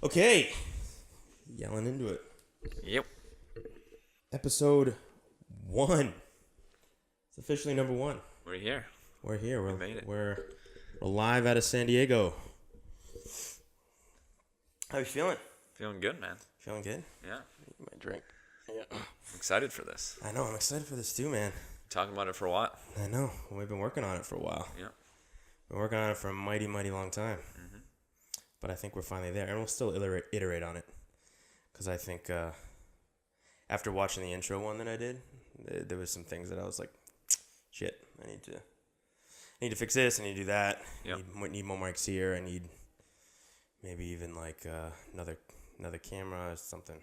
Okay, yelling into it. Yep. Episode 1. It's officially number 1. We're here. We're here. We made it. We're live out of San Diego. How you feeling? Feeling good, man. Feeling good? Yeah. My drink. Yeah. I'm excited for this. I know. I'm excited for this too, man. Talking about it for a while. I know. We've been working on it for a while. Yeah. Been working on it for a mighty, mighty long time. Mm-hmm. But I think we're finally there, and we'll still iterate on it. Because I think after watching the intro one that I did, there was some things that I was like, shit, I need to fix this, I need to do that. Yep. Need more mics here. I need maybe even like another camera or something.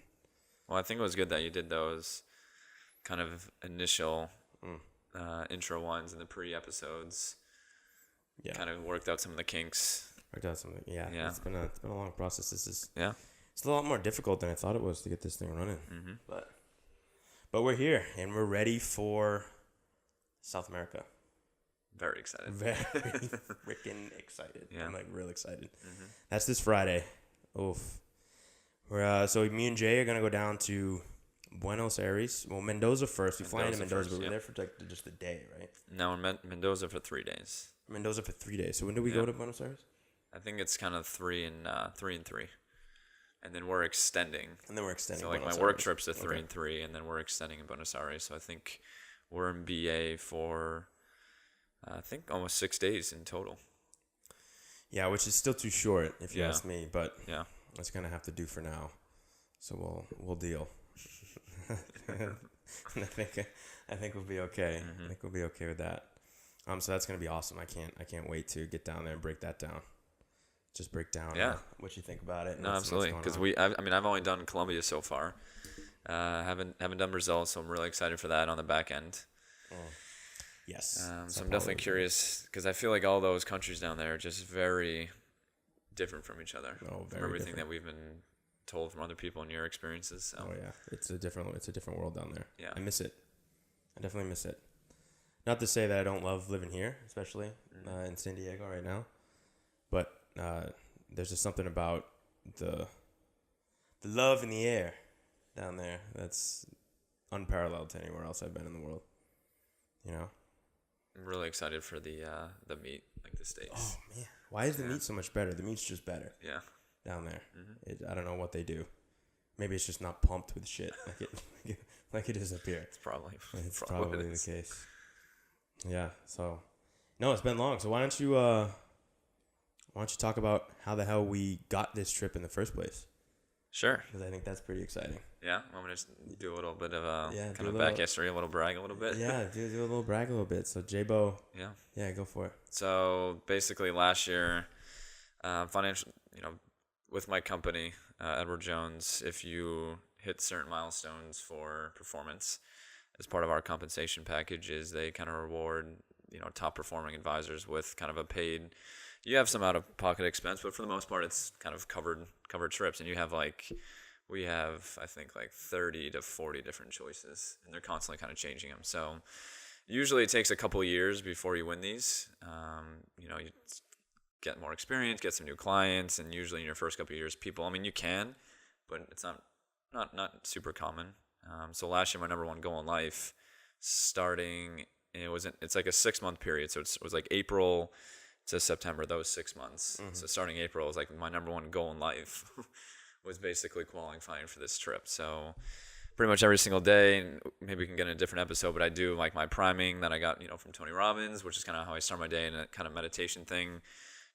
Well, I think it was good that you did those kind of initial intro ones in the pre-episodes. Yeah. Kind of worked out some of the kinks. Worked out something. Yeah. Yeah. It's been a long process. Yeah. It's a lot more difficult than I thought it was to get this thing running. Mm-hmm. But we're here and we're ready for South America. Very excited. Very freaking excited. Yeah. I'm like real excited. Mm-hmm. That's this Friday. Oof. We're so me and Jay are gonna go down to Buenos Aires. Well, Mendoza first. We fly into Mendoza, but we're there for like just a day, right? No, in Mendoza for 3 days. Mendoza for 3 days. So when do we go to Buenos Aires? I think it's kind of 3 and 3. And then we're extending. And then we're extending. So like Buenos my work Aires. trips to 3 Okay. and 3, and then we're extending in Buenos Aires. So I think we're in BA for I think almost 6 days in total. Yeah, which is still too short if you Yeah. ask me, but Yeah. that's gonna have to do for now. So we'll deal. And I think we'll be okay. Mm-hmm. I think we'll be okay with that. So that's gonna be awesome. I can't wait to get down there and break that down. Just break down. Yeah. What you think about it? No, what's absolutely. going Because on. I've only done Colombia so far. Haven't done Brazil, so I'm really excited for that on the back end. Yes. So I'm definitely curious because I feel like all those countries down there are just very different from each other. Oh, from very everything different. that we've been told from other people and your experiences. So. Oh yeah, it's a different world down there. Yeah. I miss it. I definitely miss it. Not to say that I don't love living here, especially in San Diego right now, but there's just something about the love in the air down there that's unparalleled to anywhere else I've been in the world. You know? I'm really excited for the meat, like the steaks. Oh man, why is the meat so much better? The meat's just better Yeah. down there. Mm-hmm. I don't know what they do. Maybe it's just not pumped with shit like it is up here. It's probably Probably what it the is. case. Yeah. So, no, it's been long. So why don't you talk about how the hell we got this trip in the first place? Sure. Because I think that's pretty exciting. Yeah. I'm gonna just do a little bit of Yeah, kind do of a back little- history, a little brag, a little bit. Yeah, do a little brag a little bit. So J-Bo, Yeah. go for it. So basically, last year, financial, with my company, Edward Jones, if you hit certain milestones for performance, as part of our compensation package, is they kind of reward, top performing advisors with kind of a paid. You have some out of pocket expense, but for the most part, it's kind of covered trips, and we have I think like 30 to 40 different choices, and they're constantly kind of changing them. So usually it takes a couple of years before you win these. You get more experience, get some new clients, and usually in your first couple of years, you can, but it's not super common. So last year, my number one goal in life, it's like a 6-month period. So it was like April to September, those 6 months. Mm-hmm. So starting April was like my number one goal in life was basically qualifying for this trip. So pretty much every single day, and maybe we can get in a different episode, but I do like my priming that I got, from Tony Robbins, which is kind of how I start my day, in a kind of meditation thing.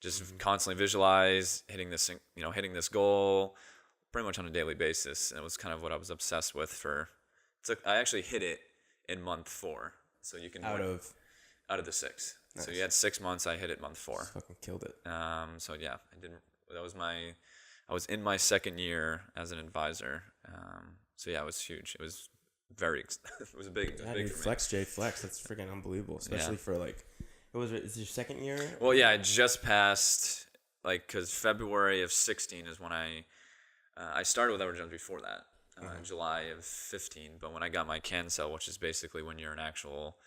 Just constantly visualize hitting this goal pretty much on a daily basis. And it was kind of what I was obsessed with I actually hit it in month 4. So you can Out of the 6. Nice. So you had 6 months. I hit it month 4. fucking killed it. So yeah, I was in my second year as an advisor. So yeah, it was huge. It was it was big. It was Yeah, big dude, for me. flex, Jay, flex. That's freaking unbelievable, especially for like. Is it your second year? Well, yeah, I just passed, because February of 16 is when I started with Edward Jones before that, in July of 15. But when I got my cancel, which is basically when you're an actual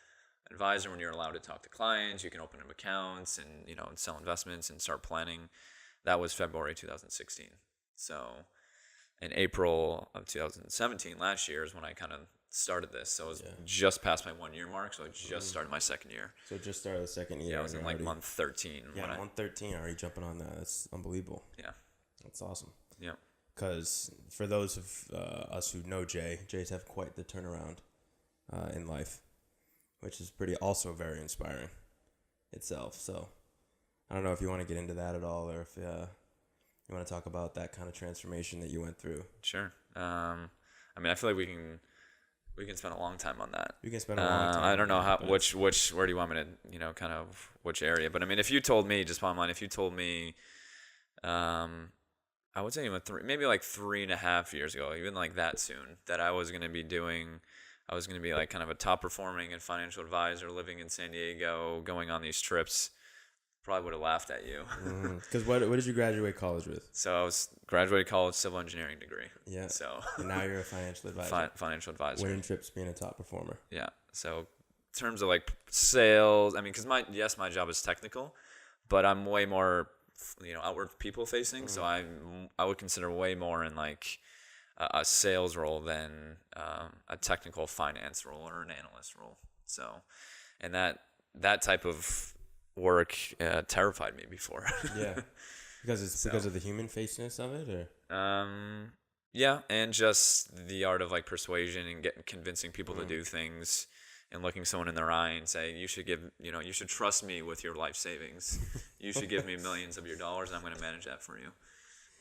advisor, when you're allowed to talk to clients, you can open up accounts and, and sell investments and start planning. That was February 2016. So in April of 2017, last year, is when I kind of started this. So I was just past my 1 year mark. So I just started my second year. So just started the second year. Yeah, I was in like month 13. Yeah, month 13 already jumping on that. That's unbelievable. Yeah. That's awesome. Yeah. Because for those of us who know Jay's have quite the turnaround in life, which is also very inspiring itself. So I don't know if you want to get into that at all, or if you want to talk about that kind of transformation that you went through. Sure. I mean, I feel like we can spend a long time on that. We can spend a long time. I don't know where do you want me to, kind of which area? But I mean, if you told me, just bottom line, if you told me, I would say even maybe like 3.5 years ago, even like that soon, that I was going to be like kind of a top performing and financial advisor living in San Diego, going on these trips, probably would have laughed at you. Because what did you graduate college with? So I was graduated college civil engineering degree. Yeah. So and now you're a financial advisor. Financial advisor. Winning trips, being a top performer. Yeah. So in terms of like sales, I mean, because my job is technical, but I'm way more outward people facing. So I would consider way more in like a sales role than a technical finance role or an analyst role. So, and that type of work terrified me before. Yeah, because of the human faceness of it, or yeah, and just the art of like persuasion and convincing people to do things. And looking someone in their eye and saying, you should trust me with your life savings. You should give me millions of your dollars, and I'm going to manage that for you.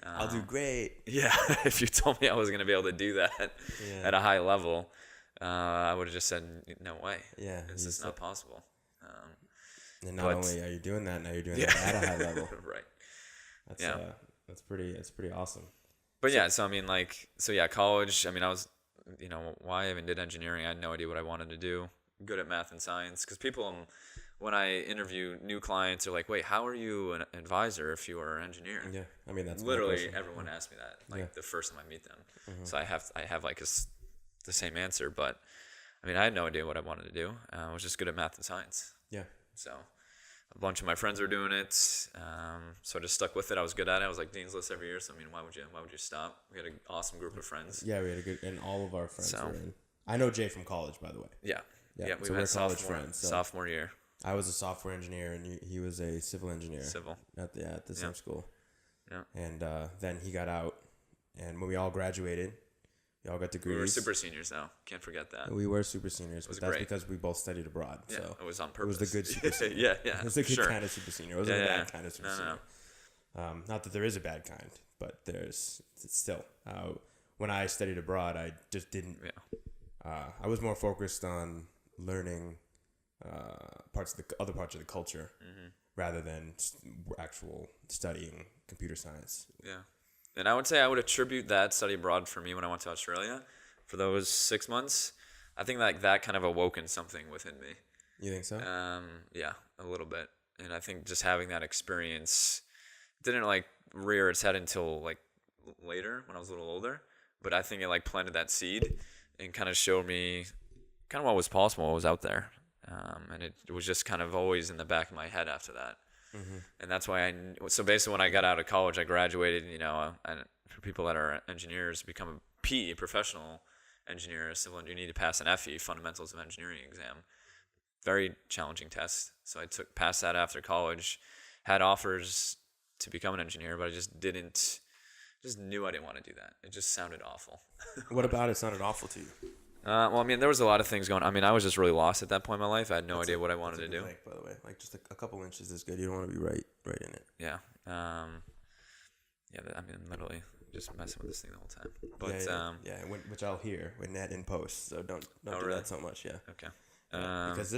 I'll do great. Yeah, if you told me I was going to be able to do that at a high level, I would have just said, no way. Yeah, it's just not possible. And not only are you doing that, now you're doing it at a high level. Right. That's pretty awesome. But so I mean, college. I mean, I was, why I even did engineering. I had no idea what I wanted to do. Good at math and science, because people, when I interview new clients, are like, "Wait, how are you an advisor if you are an engineer?" Yeah, I mean that's literally everyone asks me that, the first time I meet them. So I have like the same answer, but I mean I had no idea what I wanted to do. I was just good at math and science. Yeah. So a bunch of my friends were doing it, so I just stuck with it. I was good at it. I was like Dean's List every year. So I mean, why would you stop? We had an awesome group of friends. Yeah, we had a good, and all of our friends were in. I know Jay from college, by the way. Yeah. We were college friends. So sophomore year. I was a software engineer, and he was a civil engineer. At the same school. Yeah. And then he got out, and when we all graduated, we all got degrees. We were super seniors now. Can't forget that. We were super seniors, but that's great. because we both studied abroad. Yeah, so it was on purpose. It was the good super senior. Yeah. It was the good kind of super senior. It wasn't the bad kind of super senior. No. Not that there is a bad kind, but it's still. When I studied abroad, I just didn't. Yeah. I was more focused on learning other parts of the culture rather than actual studying computer science. Yeah. And I would say I would attribute that study abroad for me when I went to Australia for those 6 months. I think that kind of awoken something within me. You think so? Yeah, a little bit. And I think just having that experience didn't like rear its head until like later when I was a little older. But I think it like planted that seed and kind of showed me kind of what was possible, what was out there. And it was just kind of always in the back of my head after that. And that's why so basically when I got out of college, I graduated, and for people that are engineers, become a PE, professional engineer, civil engineer, you need to pass an FE, Fundamentals of Engineering exam. Very challenging test. So I passed that after college, had offers to become an engineer, but I just knew I didn't want to do that. It just sounded awful. What about it sounded awful to you? Well, I mean, there was a lot of things going on. I mean, I was just really lost at that point in my life. I had no idea what I wanted to do. Like, by the way, like just a couple inches is good. You don't want to be right in it. Yeah. I mean, literally just messing with this thing the whole time. But which I'll hear when that in post. So don't do really? that so much. Yeah. Okay. Because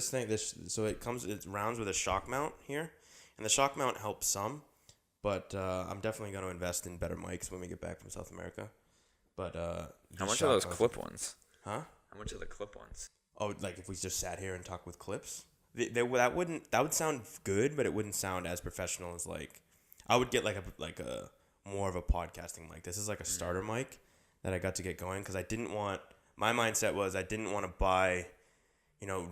so it rounds with a shock mount here, and the shock mount helps some, but I'm definitely going to invest in better mics when we get back from South America. But how much are those clip ones? Huh? How much are the clip ones? Oh, like if we just sat here and talked with clips, that would sound good, but it wouldn't sound as professional as like I would get like a more of a podcasting mic. This is like a starter mic that I got to get going because my mindset was I didn't want to buy,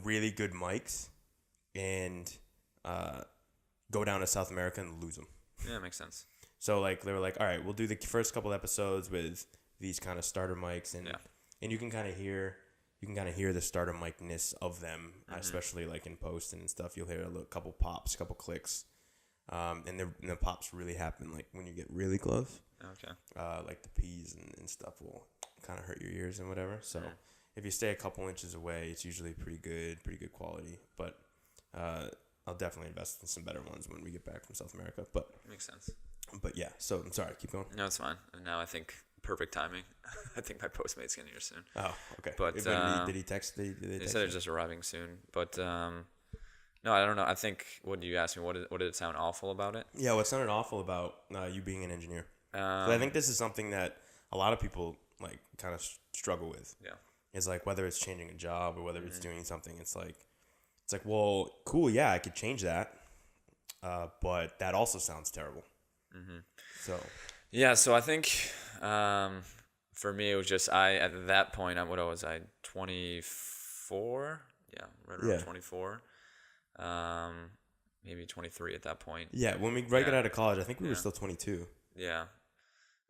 really good mics and go down to South America and lose them. Yeah, that makes sense. So like they were like, all right, we'll do the first couple episodes with these kind of starter mics, and you can kind of hear the starter mic-ness of them, especially like in post and stuff. You'll hear a couple pops, couple clicks, and the pops really happen like when you get really close. Okay. Like the P's and stuff will kind of hurt your ears and whatever. So if you stay a couple inches away, it's usually pretty good quality. But I'll definitely invest in some better ones when we get back from South America. But makes sense. But yeah, so I'm sorry. Keep going. No, it's fine. And now I think perfect timing. I think my Postmate's getting here soon. Oh, okay. But did he text? Did they he text said it's just arriving soon. But no, I don't know. I think, what did you ask me? What did it sound awful about it? Yeah, what sounded awful about you being an engineer? So I think this is something that a lot of people like kind of struggle with. Yeah. It's like whether it's changing a job or whether it's doing something. It's like, well, cool. Yeah, I could change that. But that also sounds terrible. So. Yeah. So I think for me, it was just at that point, what was I, 24? Yeah, right around 24. Maybe 23 at that point. Yeah, when we got out of college, I think we were still 22. Yeah.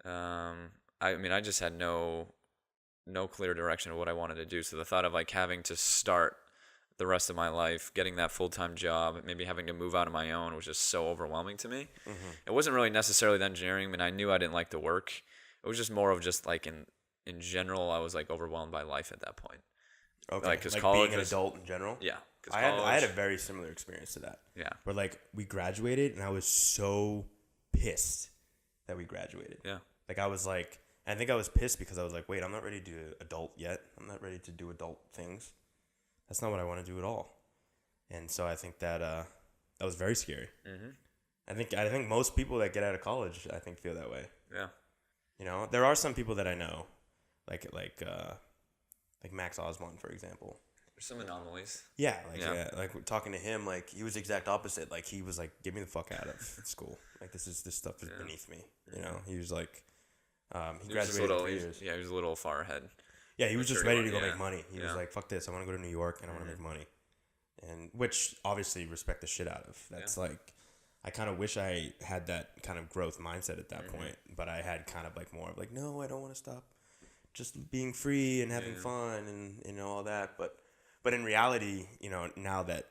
I mean, I just had no clear direction of what I wanted to do. So the thought of like having to start the rest of my life, getting that full-time job, maybe having to move out on my own was just so overwhelming to me. It wasn't really necessarily the engineering. I mean, I knew I didn't like the work. It was just more of just like in general, I was like overwhelmed by life at that point. Okay. Like, 'cause like college being an adult in general? Yeah. I had a very similar experience to that. Yeah. Where like we graduated and I was so pissed that we graduated. Yeah. Like I was like, I think I was pissed because I was like, wait, I'm not ready to do adult yet. I'm not ready to do adult things. That's not what I want to do at all. And so I think that that was very scary. I think most people that get out of college, I think, feel that way. Yeah. You know, there are some people that I know, like Max Osborne, for example. There's some anomalies. Yeah, like talking to him, like he was the exact opposite. Like he was like, "Get me the fuck out of school. Like this stuff is beneath me." You know, he was like, he graduated in 3 years. Yeah, he was a little far ahead. Yeah, he was just ready to go make money. He was Yeah. like, "Fuck this! I want to go to New York and I want to make money," and which obviously respect the shit out of. That's like, I kind of wish I had that kind of growth mindset at that point, but I had kind of like more of like, no, I don't want to stop, just being free and having fun and you know all that, But in reality, you know, now that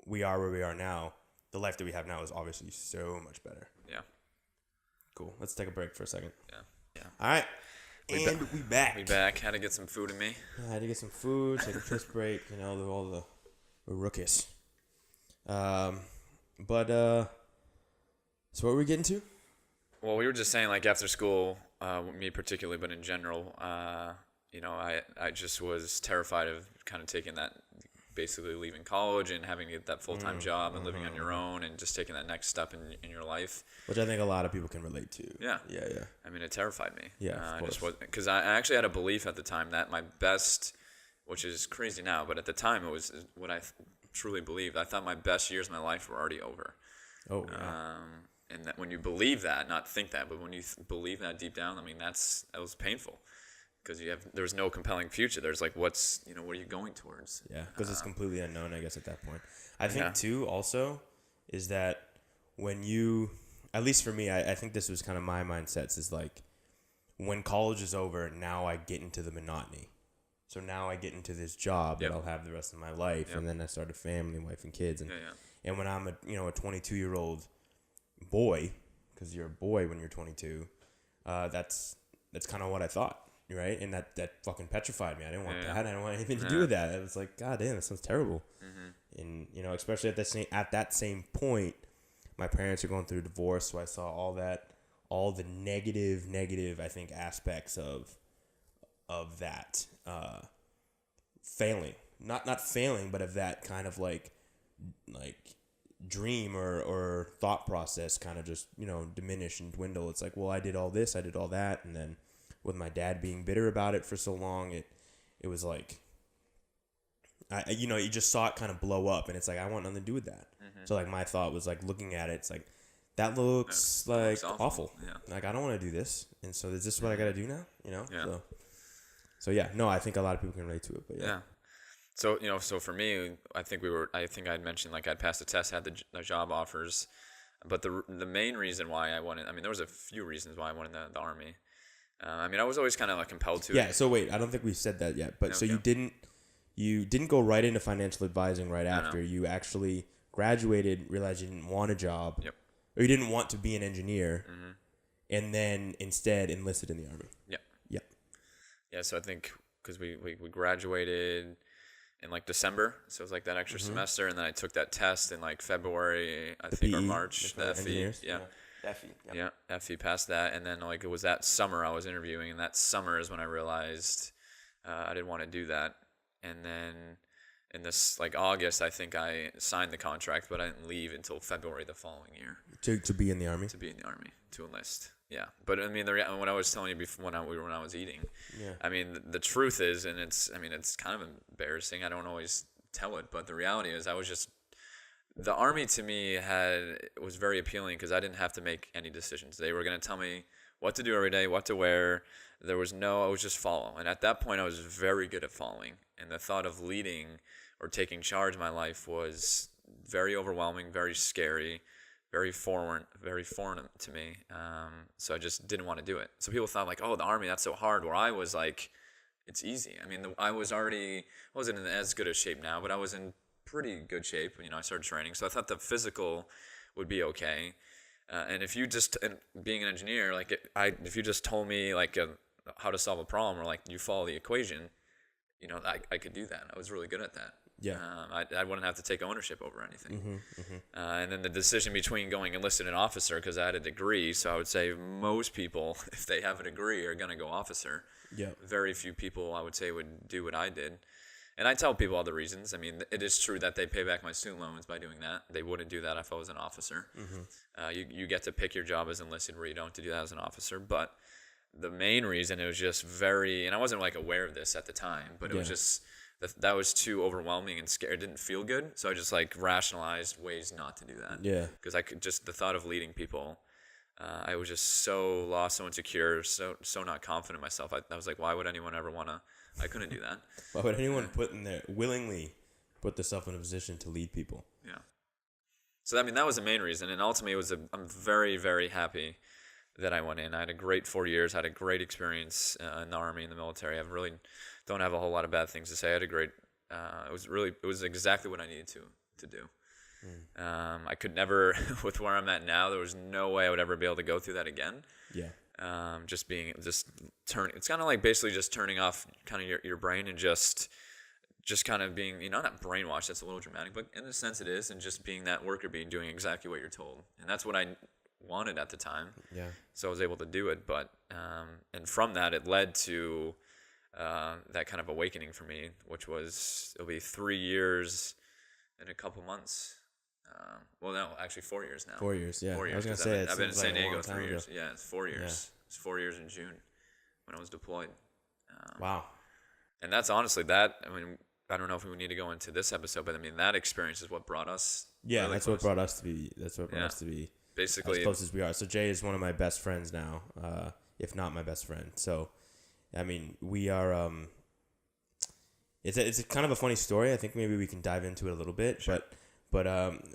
we are where we are now, the life that we have now is obviously so much better. Yeah. Cool. Let's take a break for a second. Yeah. All right. We back. We back. Had to get some food in me. I had to get some food, take a piss break, you know, all the rookies. But so what were we getting to? Well, we were just saying, like, after school, me particularly, but in general, you know, I just was terrified of kind of taking that, basically leaving college and having to get that full-time job and living on your own and just taking that next step in your life. Which I think a lot of people can relate to. Yeah. Yeah. I mean, it terrified me. Yeah, of course. Because I actually had a belief at the time that my best, which is crazy now, but at the time it was what I truly believed. I thought my best years of my life were already over. Oh, yeah. And that when you believe that, not think that, but when you believe that deep down, I mean, that was painful. Because there's no compelling future. There's like, what are you going towards? Yeah, because it's completely unknown, I guess, at that point. I think, too, also, is that when you, at least for me, I think this was kind of my mindsets, is like, when college is over, now I get into the monotony. So now I get into this job that I'll have the rest of my life, and then I start a family, wife and kids. And when I'm a 22-year-old boy, because you're a boy when you're 22, that's kind of what I thought. Right, and that fucking petrified me. I didn't want that. I didn't want anything to do with that. It was like, God damn, that sounds terrible. And you know, especially at that same point, my parents are going through a divorce, so I saw all the negative, I think, aspects of that failing. Not failing, but of that kind of like dream or thought process kind of just, you know, diminish and dwindle. It's like, well, I did all this, I did all that, and then with my dad being bitter about it for so long, it was like, you just saw it kind of blow up, and it's like, I want nothing to do with that. So like my thought was like, looking at it, it's like, that looks like awful. Yeah. Like, I don't want to do this, and so is this what I got to do now? You know? Yeah. So yeah, no, I think a lot of people can relate to it, but yeah. So, so for me, I think I had mentioned, like, I'd passed the test, had the job offers. But the main reason why I wanted, I mean, there was a few reasons why I wanted the Army. I mean, I was always kind of like compelled to. Yeah. So wait, I don't think we've said that yet. But so Okay. you didn't go right into financial advising right No. after. You actually graduated, realized you didn't want a job, Yep. or you didn't want to be an engineer, Mm-hmm. and then instead enlisted in the Army. Yep. Yep. Yeah. So I think because we graduated in like December, so it was like that extra semester, and then I took that test in like February, I think, or PE, March. The FE. engineers. Yeah. FE. Yeah, FE passed that, and then like it was that summer I was interviewing, and that summer is when I realized I didn't want to do that. And then in this like August, I think I signed the contract, but I didn't leave until February the following year To be in the Army. to be in the Army, to enlist. Yeah, but I mean, when I was telling you before when I was eating, Yeah. I mean, the truth is, and it's kind of embarrassing. I don't always tell it, but the reality is, the Army to me was very appealing because I didn't have to make any decisions. They were going to tell me what to do every day, what to wear. I was just follow. And at that point, I was very good at following. And the thought of leading or taking charge of my life was very overwhelming, very scary, very foreign to me. So I just didn't want to do it. So people thought like, oh, the Army, that's so hard. Where I was like, it's easy. I mean, I wasn't in as good a shape now, but I was in pretty good shape. I started training, so I thought the physical would be okay. And if you just, and being an engineer, like if you just told me like how to solve a problem or like you follow the equation, I could do that. I was really good at that. Yeah. I wouldn't have to take ownership over anything. And then the decision between going enlisted and officer, because I had a degree, so I would say most people, if they have a degree, are going to go officer. Yeah. Very few people, I would say, would do what I did. And I tell people all the reasons. I mean, it is true that they pay back my student loans by doing that. They wouldn't do that if I was an officer. You get to pick your job as enlisted where you don't have to do that as an officer. But the main reason, it was just and I wasn't like aware of this at the time, but it was just, that was too overwhelming and scary. It didn't feel good. So I just like rationalized ways not to do that. Yeah. Because the thought of leading people, I was just so lost, so insecure, so not confident in myself. I was like, why would anyone ever want to? I couldn't do that. Why would anyone willingly put themselves in a position to lead people? Yeah. So I mean, that was the main reason, and ultimately I'm very, very happy that I went in. I had a great 4 years, had a great experience in the Army, in the military. I really don't have a whole lot of bad things to say. I had a great. It was exactly what I needed to do. I could never, with where I'm at now, there was no way I would ever be able to go through that again. Yeah. It's kind of like basically just turning off kind of your brain and just kind of being, not brainwashed, that's a little dramatic, but in a sense it is, and just being that worker bee, doing exactly what you're told. And that's what I wanted at the time. Yeah. So I was able to do it, but and from that it led to that kind of awakening for me, which was, it'll be 3 years in a couple months. Well, no, actually 4 years now. 4 years, yeah. 4 years. I was gonna say I've been in San Diego long 3 time years. ago. Yeah, it's 4 years. Yeah. It's 4 years in June when I was deployed. Wow. And that's honestly that. I mean, I don't know if we need to go into this episode, but I mean, that experience is what brought us. Yeah, really that's close. what brought us to be. That's what brought us to be Basically, as close as we are. So Jay is one of my best friends now, if not my best friend. So, I mean, we are. It's a kind of a funny story. I think maybe we can dive into it a little bit. Sure. But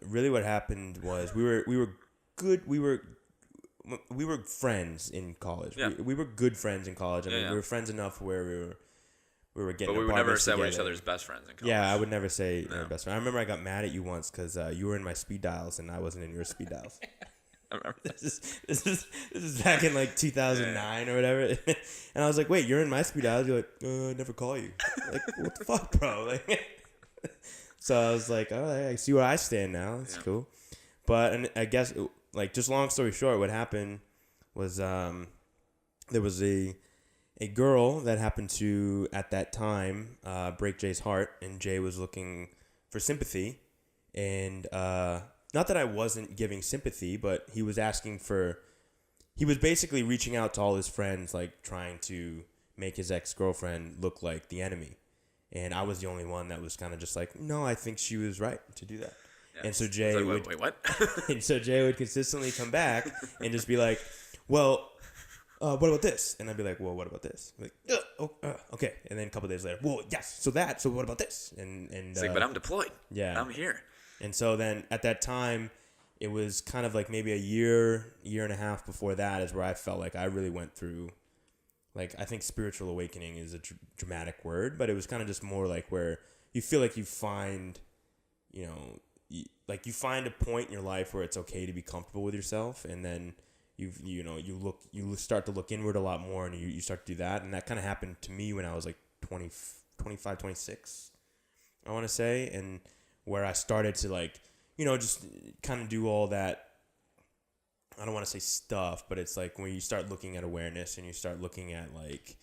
really, what happened was we were good. We were friends in college. Yeah. We were good friends in college. I mean, yeah. we were friends enough where we were getting. But we would never apartments say we're each together. other's best friends in college. Yeah, I would never say No. your best friend. I remember I got mad at you once because you were in my speed dials and I wasn't in your speed dials. I remember that. This is back in like 2009 or whatever, and I was like, "Wait, you're in my speed dials?" You're like, "I never call you." Like, what the fuck, bro? Like, so I was like, "All right, I see where I stand now. It's cool." But and I guess like just long story short, what happened was there was a girl that happened to at that time break Jay's heart, and Jay was looking for sympathy, and not that I wasn't giving sympathy, but he was basically reaching out to all his friends, like trying to make his ex-girlfriend look like the enemy. And I was the only one that was kind of just like, no, I think she was right to do that. Yeah. And so Jay Wait, what? and so Jay would consistently come back and just be like, well, what about this? And I'd be like, well, what about this? Like, okay. And then a couple days later, well, yes, so what about this? And It's like, but I'm deployed. Yeah. I'm here. And so then at that time, it was kind of like maybe a year and a half before that is where I felt like I really went through, like, I think spiritual awakening is a dramatic word, but it was kind of just more like where you feel like you find, you know, you find a point in your life where it's okay to be comfortable with yourself, and then you start to look inward a lot more, and you start to do that. And that kind of happened to me when I was like 20, 25, 26, I want to say, and where I started to, like, just kind of do all that. I don't want to say stuff, but it's like when you start looking at awareness and you start looking at like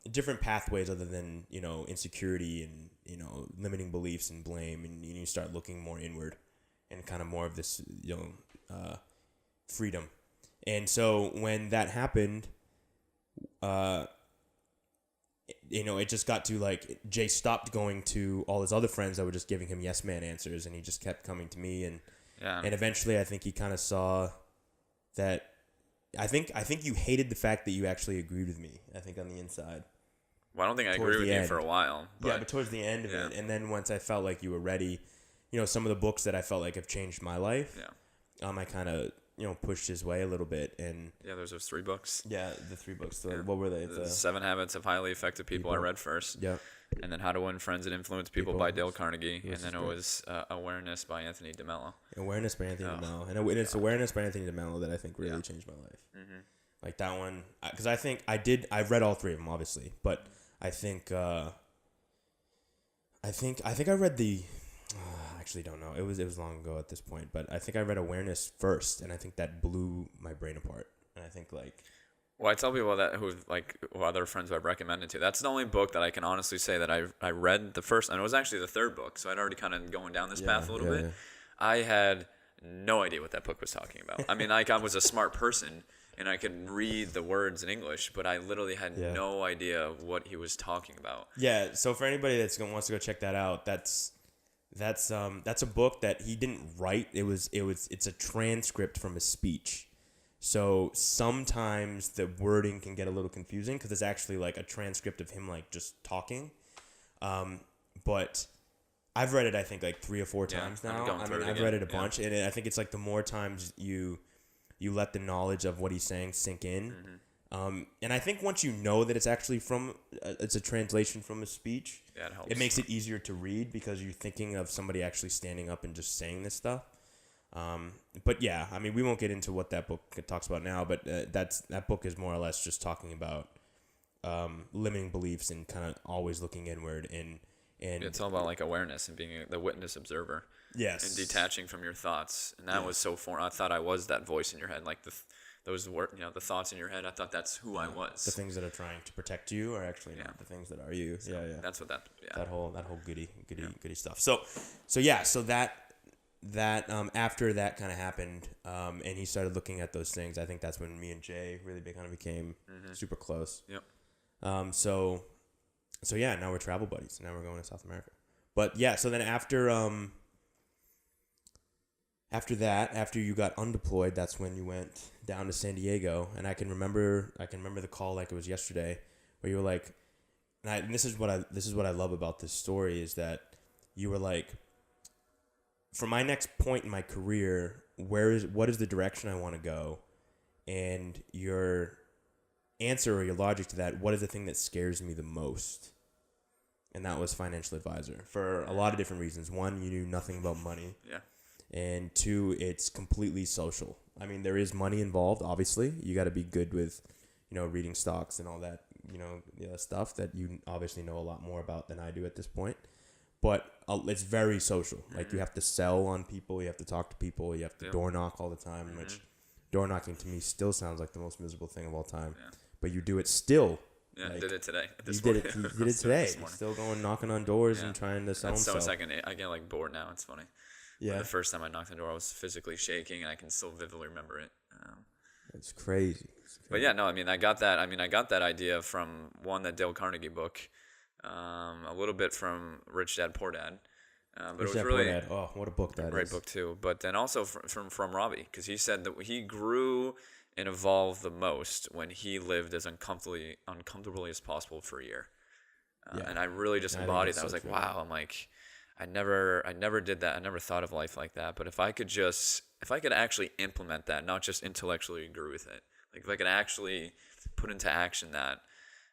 different pathways other than, insecurity and, limiting beliefs and blame, and you start looking more inward and kind of more of this, freedom. And so when that happened, it just got to, like, Jay stopped going to all his other friends that were just giving him yes man answers, and he just kept coming to me, and eventually I think he kind of saw that I think you hated the fact that you actually agreed with me, I think, on the inside. Well, I don't think I agreed with you for a while. But towards the end of it, and then once I felt like you were ready, some of the books that I felt like have changed my life, I kind of pushed his way a little bit. And there's those 3 books. Yeah, the 3 books. What were they? The 7 Habits of Highly Effective People I read first. Yeah. And then How to Win Friends and Influence People by Dale Carnegie. And then it was Awareness by Anthony DeMello. Awareness by Anthony DeMello. And it's Awareness by Anthony DeMello that I think really changed my life. Mm-hmm. Like that one, because I think I've read all 3 of them, obviously, but I think I read the. I actually don't know. It was long ago at this point, but I think I read Awareness first, and I think that blew my brain apart. And I think, like, well, I tell people that who other friends who I've recommended to. That's the only book that I can honestly say that I read the first, and it was actually the 3rd book, so I'd already kind of going down this path a little bit. Yeah. I had no idea what that book was talking about. I mean, like, I was a smart person, and I could read the words in English, but I literally had no idea what he was talking about. Yeah. So for anybody wants to go check that out, that's a book that he didn't write. It's a transcript from his speech. So sometimes the wording can get a little confusing because it's actually like a transcript of him, like, just talking. But I've read it, I think, like 3 or 4 times now. I've read it a bunch, and I think it's like the more times you let the knowledge of what he's saying sink in. Mm-hmm. And I think once you know that it's actually it's a translation from his speech, it helps. It makes it easier to read because you're thinking of somebody actually standing up and just saying this stuff. But yeah, I mean, we won't get into what that book talks about now, but that book is more or less just talking about limiting beliefs and kind of always looking inward, and it's all about, like, awareness and being the witness observer. Yes. And detaching from your thoughts, and that was so foreign. I thought I was that voice in your head, like those were, the thoughts in your head. I thought that's who I was. The things that are trying to protect you are actually not the things that are you. So that's what that. Yeah. That whole goody stuff. So that after that kind of happened, and he started looking at those things, I think that's when me and Jay really kind of became super close. Yep. So now we're travel buddies. Now we're going to South America. But yeah, so then after that, after you got undeployed, that's when you went down to San Diego. And I can remember the call like it was yesterday, where you were like, and this is what I love about this story, is that you were like, for my next point in my career, what is the direction I want to go? And your answer or your logic to that, what is the thing that scares me the most? And that was financial advisor, for a lot of different reasons. 1, you knew nothing about money. Yeah. And 2, it's completely social. I mean, there is money involved, obviously. You got to be good with, reading stocks and all that, stuff that you obviously know a lot more about than I do at this point. But it's very social. Like, you have to sell on people. You have to talk to people. You have to door knock all the time, which door knocking to me still sounds like the most miserable thing of all time. Yeah. But you do it still. Yeah, I did it today. You did it today. You're still going knocking on doors and trying to sell stuff. So I get, like, bored now. It's funny. Yeah. But the first time I knocked on the door, I was physically shaking, and I can still vividly remember it. It's crazy. But yeah, no, I mean, I got that idea from that Dale Carnegie book, a little bit from Rich Dad Poor Dad. But Rich Dad Poor Dad. Oh, what a book that is. Great book too. But then also from Robbie, because he said that he grew and evolved the most when he lived as uncomfortably as possible for a year. And I really just embodied that. I was like, wow. I'm like, I never did that. I never thought of life like that. But if I could actually implement that, not just intellectually agree with it, like if I could actually put into action that,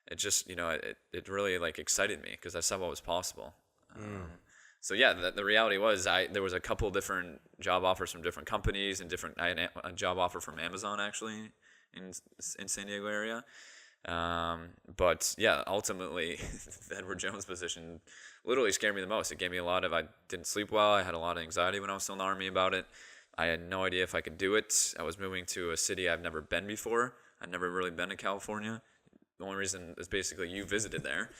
it just, it really like excited me because I saw what was possible. So yeah, the reality was there was a couple different job offers from different companies and I had a job offer from Amazon actually in San Diego area. But yeah, ultimately the Edward Jones position literally scared me the most. It gave me I didn't sleep well. I had a lot of anxiety when I was still in the Army about it. I had no idea if I could do it. I was moving to a city I've never been before. I'd never really been to California. The only reason is basically you visited there.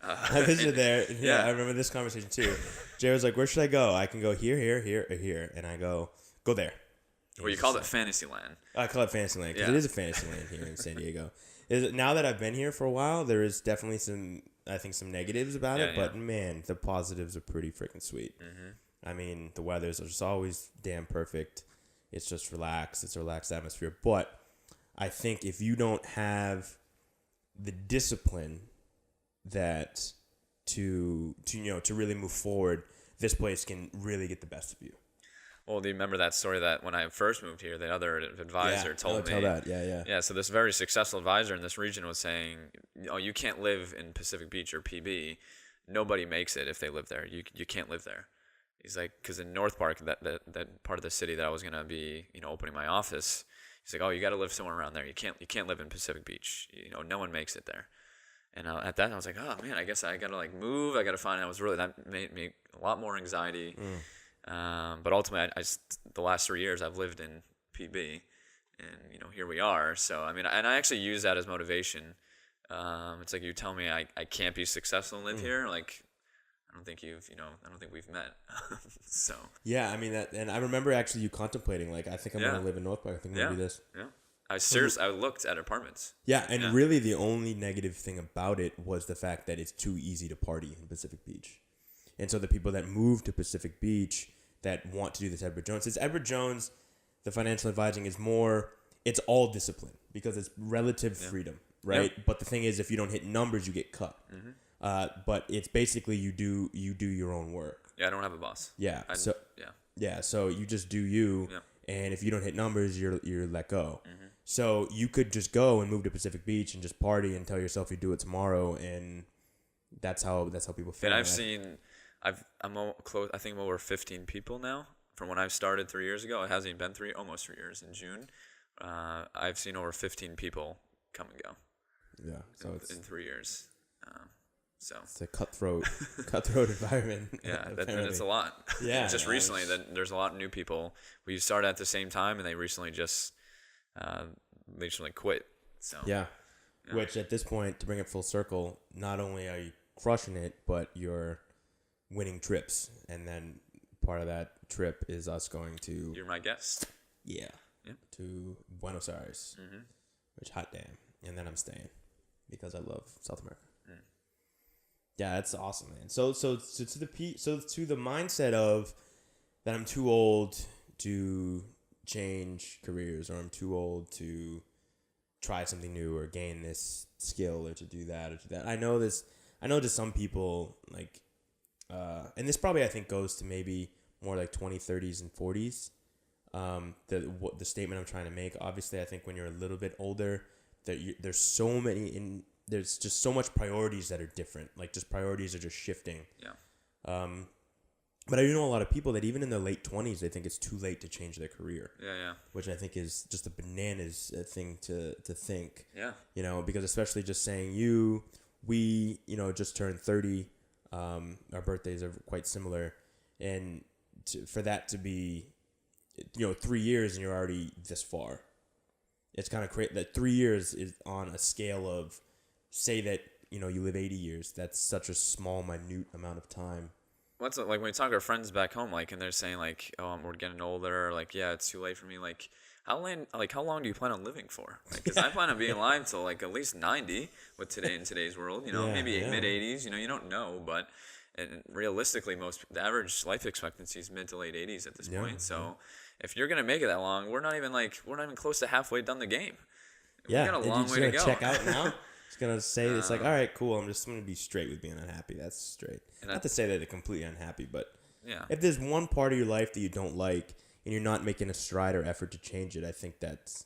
I visited there. Yeah, I remember this conversation too. Jay was like, "Where should I go? I can go here, here, or here." And I go there. Well, you called it Fantasyland. I call it Fantasyland because it is a Fantasyland here in San Diego. Now that I've been here for a while, there is definitely some negatives about it, but man, the positives are pretty freaking sweet. Mm-hmm. I mean, the weather's just always damn perfect. It's just relaxed. It's a relaxed atmosphere. But I think if you don't have the discipline that to really move forward, this place can really get the best of you. Well, do you remember that story that when I first moved here, the other advisor told me? Tell that. Yeah. Yeah, so this very successful advisor in this region was saying, you can't live in Pacific Beach or PB. Nobody makes it if they live there. You can't live there. He's like, because in North Park, that part of the city that I was going to be, opening my office, he's like, oh, you got to live somewhere around there. You can't live in Pacific Beach. No one makes it there. And at that, I was like, oh, man, I guess I got to, move. I got to find out. That made me a lot more anxiety. But ultimately, the last 3 years I've lived in PB, and here we are. So I mean, and I actually use that as motivation. It's like you tell me I can't be successful and live here. Like I don't think I don't think we've met. So yeah, I mean that, and I remember actually you contemplating I think I'm gonna live in North Park. I think I'm gonna do this. Yeah. I looked at apartments. Yeah, and really the only negative thing about it was the fact that it's too easy to party in Pacific Beach. And so the people that move to Pacific Beach that want to do this Edward Jones, Edward Jones, the financial advising is it's all discipline because it's relative freedom, right? Yep. But the thing is, if you don't hit numbers, you get cut. Mm-hmm. But it's basically you do your own work. Yeah, I don't have a boss. Yeah. So you just do you, and if you don't hit numbers, you're let go. Mm-hmm. So you could just go and move to Pacific Beach and just party and tell yourself you do it tomorrow, and that's how people feel. And I've seen. I'm close. I think I'm over 15 people now. From when I started 3 years ago, it hasn't even been almost 3 years. In June, I've seen over 15 people come and go. Yeah, so it's in 3 years. So it's a cutthroat environment. Yeah, it's a lot. Yeah, just recently, there's a lot of new people. We started at the same time, and they recently just quit. So yeah, which at this point, to bring it full circle, not only are you crushing it, but you're winning trips, and then part of that trip is us going to. You're my guest. Yeah. To Buenos Aires, which hot damn, and then I'm staying because I love South America. Yeah, that's awesome, man. So to the mindset of that I'm too old to change careers, or I'm too old to try something new or gain this skill or to do that. I know to some people and this probably I think goes to maybe more like 20s, 30s, and 40s. The statement I'm trying to make, obviously, I think when you're a little bit older, there's just so much priorities that are different. Like just priorities are just shifting. Yeah. But I do know a lot of people that even in their late 20s, they think it's too late to change their career. Yeah. Which I think is just a bananas thing to think. Yeah. Because especially just saying we just turned 30. Our birthdays are quite similar, and for that to be, 3 years and you're already this far, it's kind of crazy that 3 years is on a scale of, say that you live 80 years. That's such a small, minute amount of time. What's when you talk to our friends back home, and they're saying oh, we're getting older, it's too late for me. How long do you plan on living for? Because I plan on being alive till at least 90 with in today's world. Maybe mid 80s. You don't know, but and realistically, the average life expectancy is mid to late 80s at this point. So if you're gonna make it that long, we're not even close to halfway done the game. We got a long way to go. Check out now. Just gonna say it's like, all right, cool. I'm gonna be straight with being unhappy. That's straight. Not to say that they're completely unhappy, but yeah. if there's one part of your life that you don't like and you're not making a stride or effort to change it, I think that's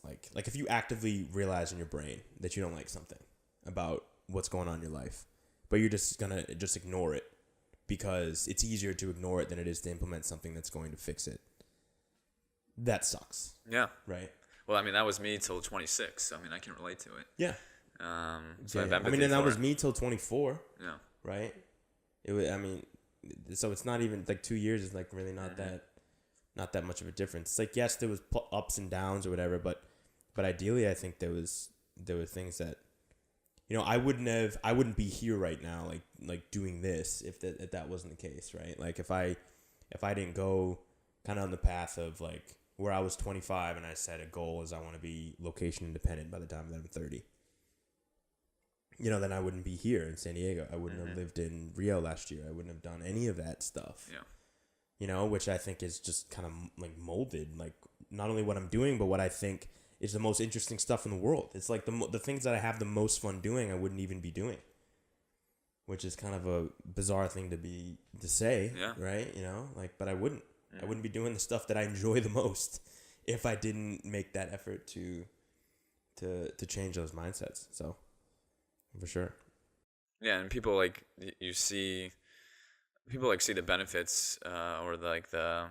like if you actively realize in your brain that you don't like something about what's going on in your life, but you're just gonna ignore it because it's easier to ignore it than it is to implement something that's going to fix it. That sucks. Yeah. Right. Well, I mean, that was me till 26. I mean, I can relate to it. Yeah. So yeah. I mean, and that was me till 24. Yeah. Right. It was. I mean, so it's not even like 2 years is like really not that much of a difference. It's like, yes, there was ups and downs or whatever, but ideally, I think there were things that, I wouldn't be here right now, like doing this if that wasn't the case, right? Like if I didn't go kind of on the path of like where I was 25 and I set a goal is I want to be location independent by the time that I'm 30. Then I wouldn't be here in San Diego. I wouldn't have lived in Rio last year. I wouldn't have done any of that stuff. Yeah. Which I think is just kind of like molded, like not only what I'm doing, but what I think is the most interesting stuff in the world. It's like the things that I have the most fun doing, I wouldn't even be doing, which is kind of a bizarre thing to say, right? But I wouldn't. I wouldn't be doing the stuff that I enjoy the most if I didn't make that effort to change those mindsets. So, for sure. Yeah, and people like see the benefits or the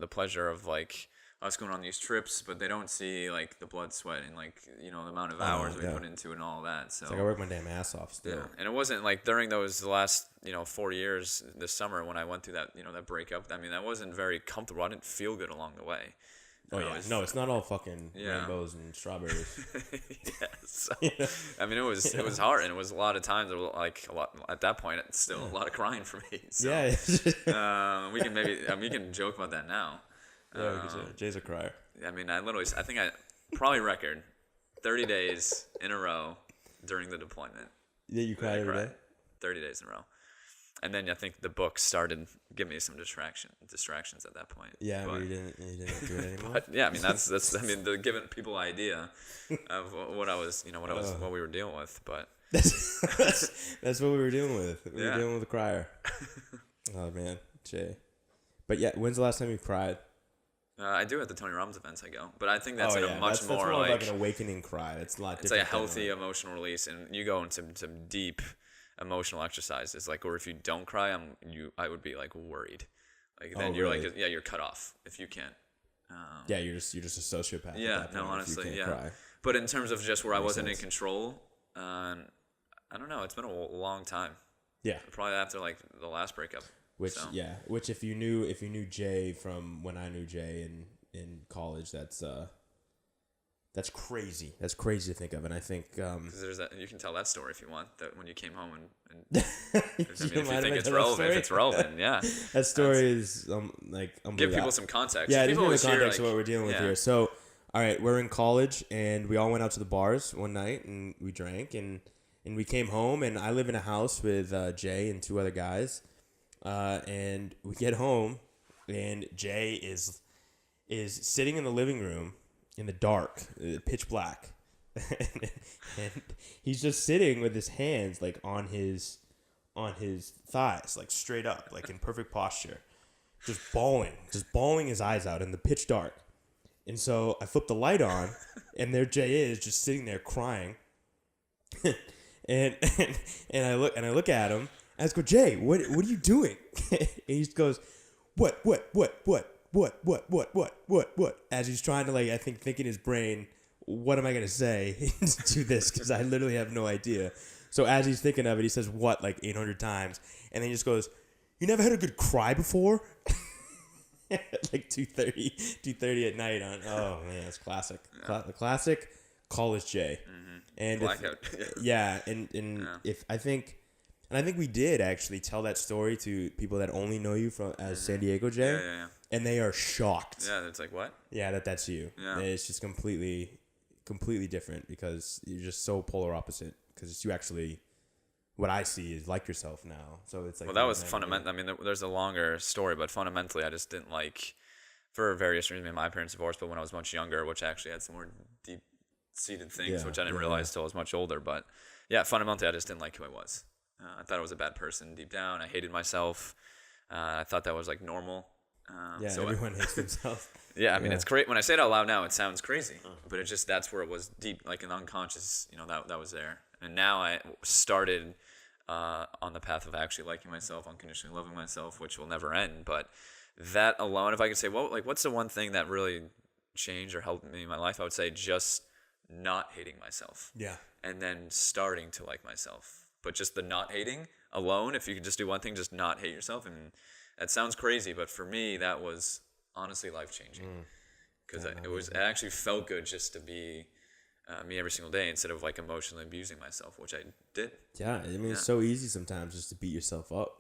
pleasure of like us going on these trips, but they don't see like the blood, sweat, and like the amount of hours we put into it and all that. So it's like I work my damn ass off still. Yeah, and it wasn't like during the last 4 years this summer when I went through that that breakup. I mean, that wasn't very comfortable. I didn't feel good along the way. Oh yeah, no, it's not all fucking rainbows and strawberries. So, I mean, it was hard, and it was a lot of times. Like a lot at that point, it's still a lot of crying for me. So, we can joke about that now. Yeah, Jay's a crier. I mean, I think I probably record 30 days in a row during the deployment. Yeah, you cried every day? 30 days in a row. And then I think the book started giving me some distractions at that point. Yeah, but you didn't do it anymore. But yeah, I mean that's they're giving people an idea of what I was, what we were dealing with. But that's what we were dealing with. We were dealing with a crier. Oh man, Jay. But yeah, when's the last time you cried? I do at the Tony Robbins events I go, but I think that's that's more like an awakening cry. It's a lot. It's like a healthy emotional release, and you go into some deep emotional exercises. Like, or if you don't cry, I would be like worried. Like then you're really? Like you're cut off if you can't. You're just a sociopath. Yeah, no, honestly, cry. But in terms of just where I wasn't in control, I don't know. It's been a long time. Yeah, probably after like the last breakup. Which if you knew Jay from when I knew Jay in college, that's crazy. That's crazy to think of, and I think because there's that you can tell that story if you want, that when you came home and if you think it's relevant, yeah. That story is give people some context. Yeah, people give people context of what we're dealing with here. So, all right, we're in college and we all went out to the bars one night and we drank and we came home and I live in a house with Jay and two other guys. And we get home, and Jay is sitting in the living room in the dark, pitch black, and he's just sitting with his hands like on his thighs, like straight up, like in perfect posture, just bawling his eyes out in the pitch dark. And so I flip the light on, and there Jay is just sitting there crying, and I look at him. I just go, Jay, what are you doing? And he just goes, what? As he's trying to I think in his brain, what am I going to say to this? Because I literally have no idea. So as he's thinking of it, he says, what, like 800 times. And then he just goes, you never had a good cry before? Like 2:30 at night on, oh man, it's classic. Yeah. Classic college Jay. Mm-hmm. And blackout. If I think we did actually tell that story to people that only know you as San Diego Jay. Yeah. And they are shocked. Yeah, it's like, what? Yeah, that's you. Yeah. It's just completely different because you're just so polar opposite. Because you actually, what I see is like yourself now. So it's like. Well, that was fundamental. I mean, there's a longer story, but fundamentally, I just didn't like, for various reasons, my parents divorced, but when I was much younger, which actually had some more deep seated things, Yeah, which I didn't yeah, realize till I was much older. But yeah, fundamentally, I just didn't like who I was. I thought I was a bad person deep down. I hated myself. I thought that was like normal. Yeah, So everyone hates themselves. yeah, I mean, Yeah. it's great when I say it out loud now. It sounds crazy, but it's just that's where it was deep, like an unconscious. That was there. And now I started on the path of actually liking myself, unconditionally loving myself, which will never end. But that alone, if I could say, well, like, what's the one thing that really changed or helped me in my life? I would say just not hating myself, Yeah. and then starting to like myself. But just the not hating alone, if you could just do one thing, just not hate yourself, and that sounds crazy, but for me, that was honestly life changing because it actually felt good just to be me every single day instead of like emotionally abusing myself, which I did. Yeah, I mean, it's so easy sometimes just to beat yourself up.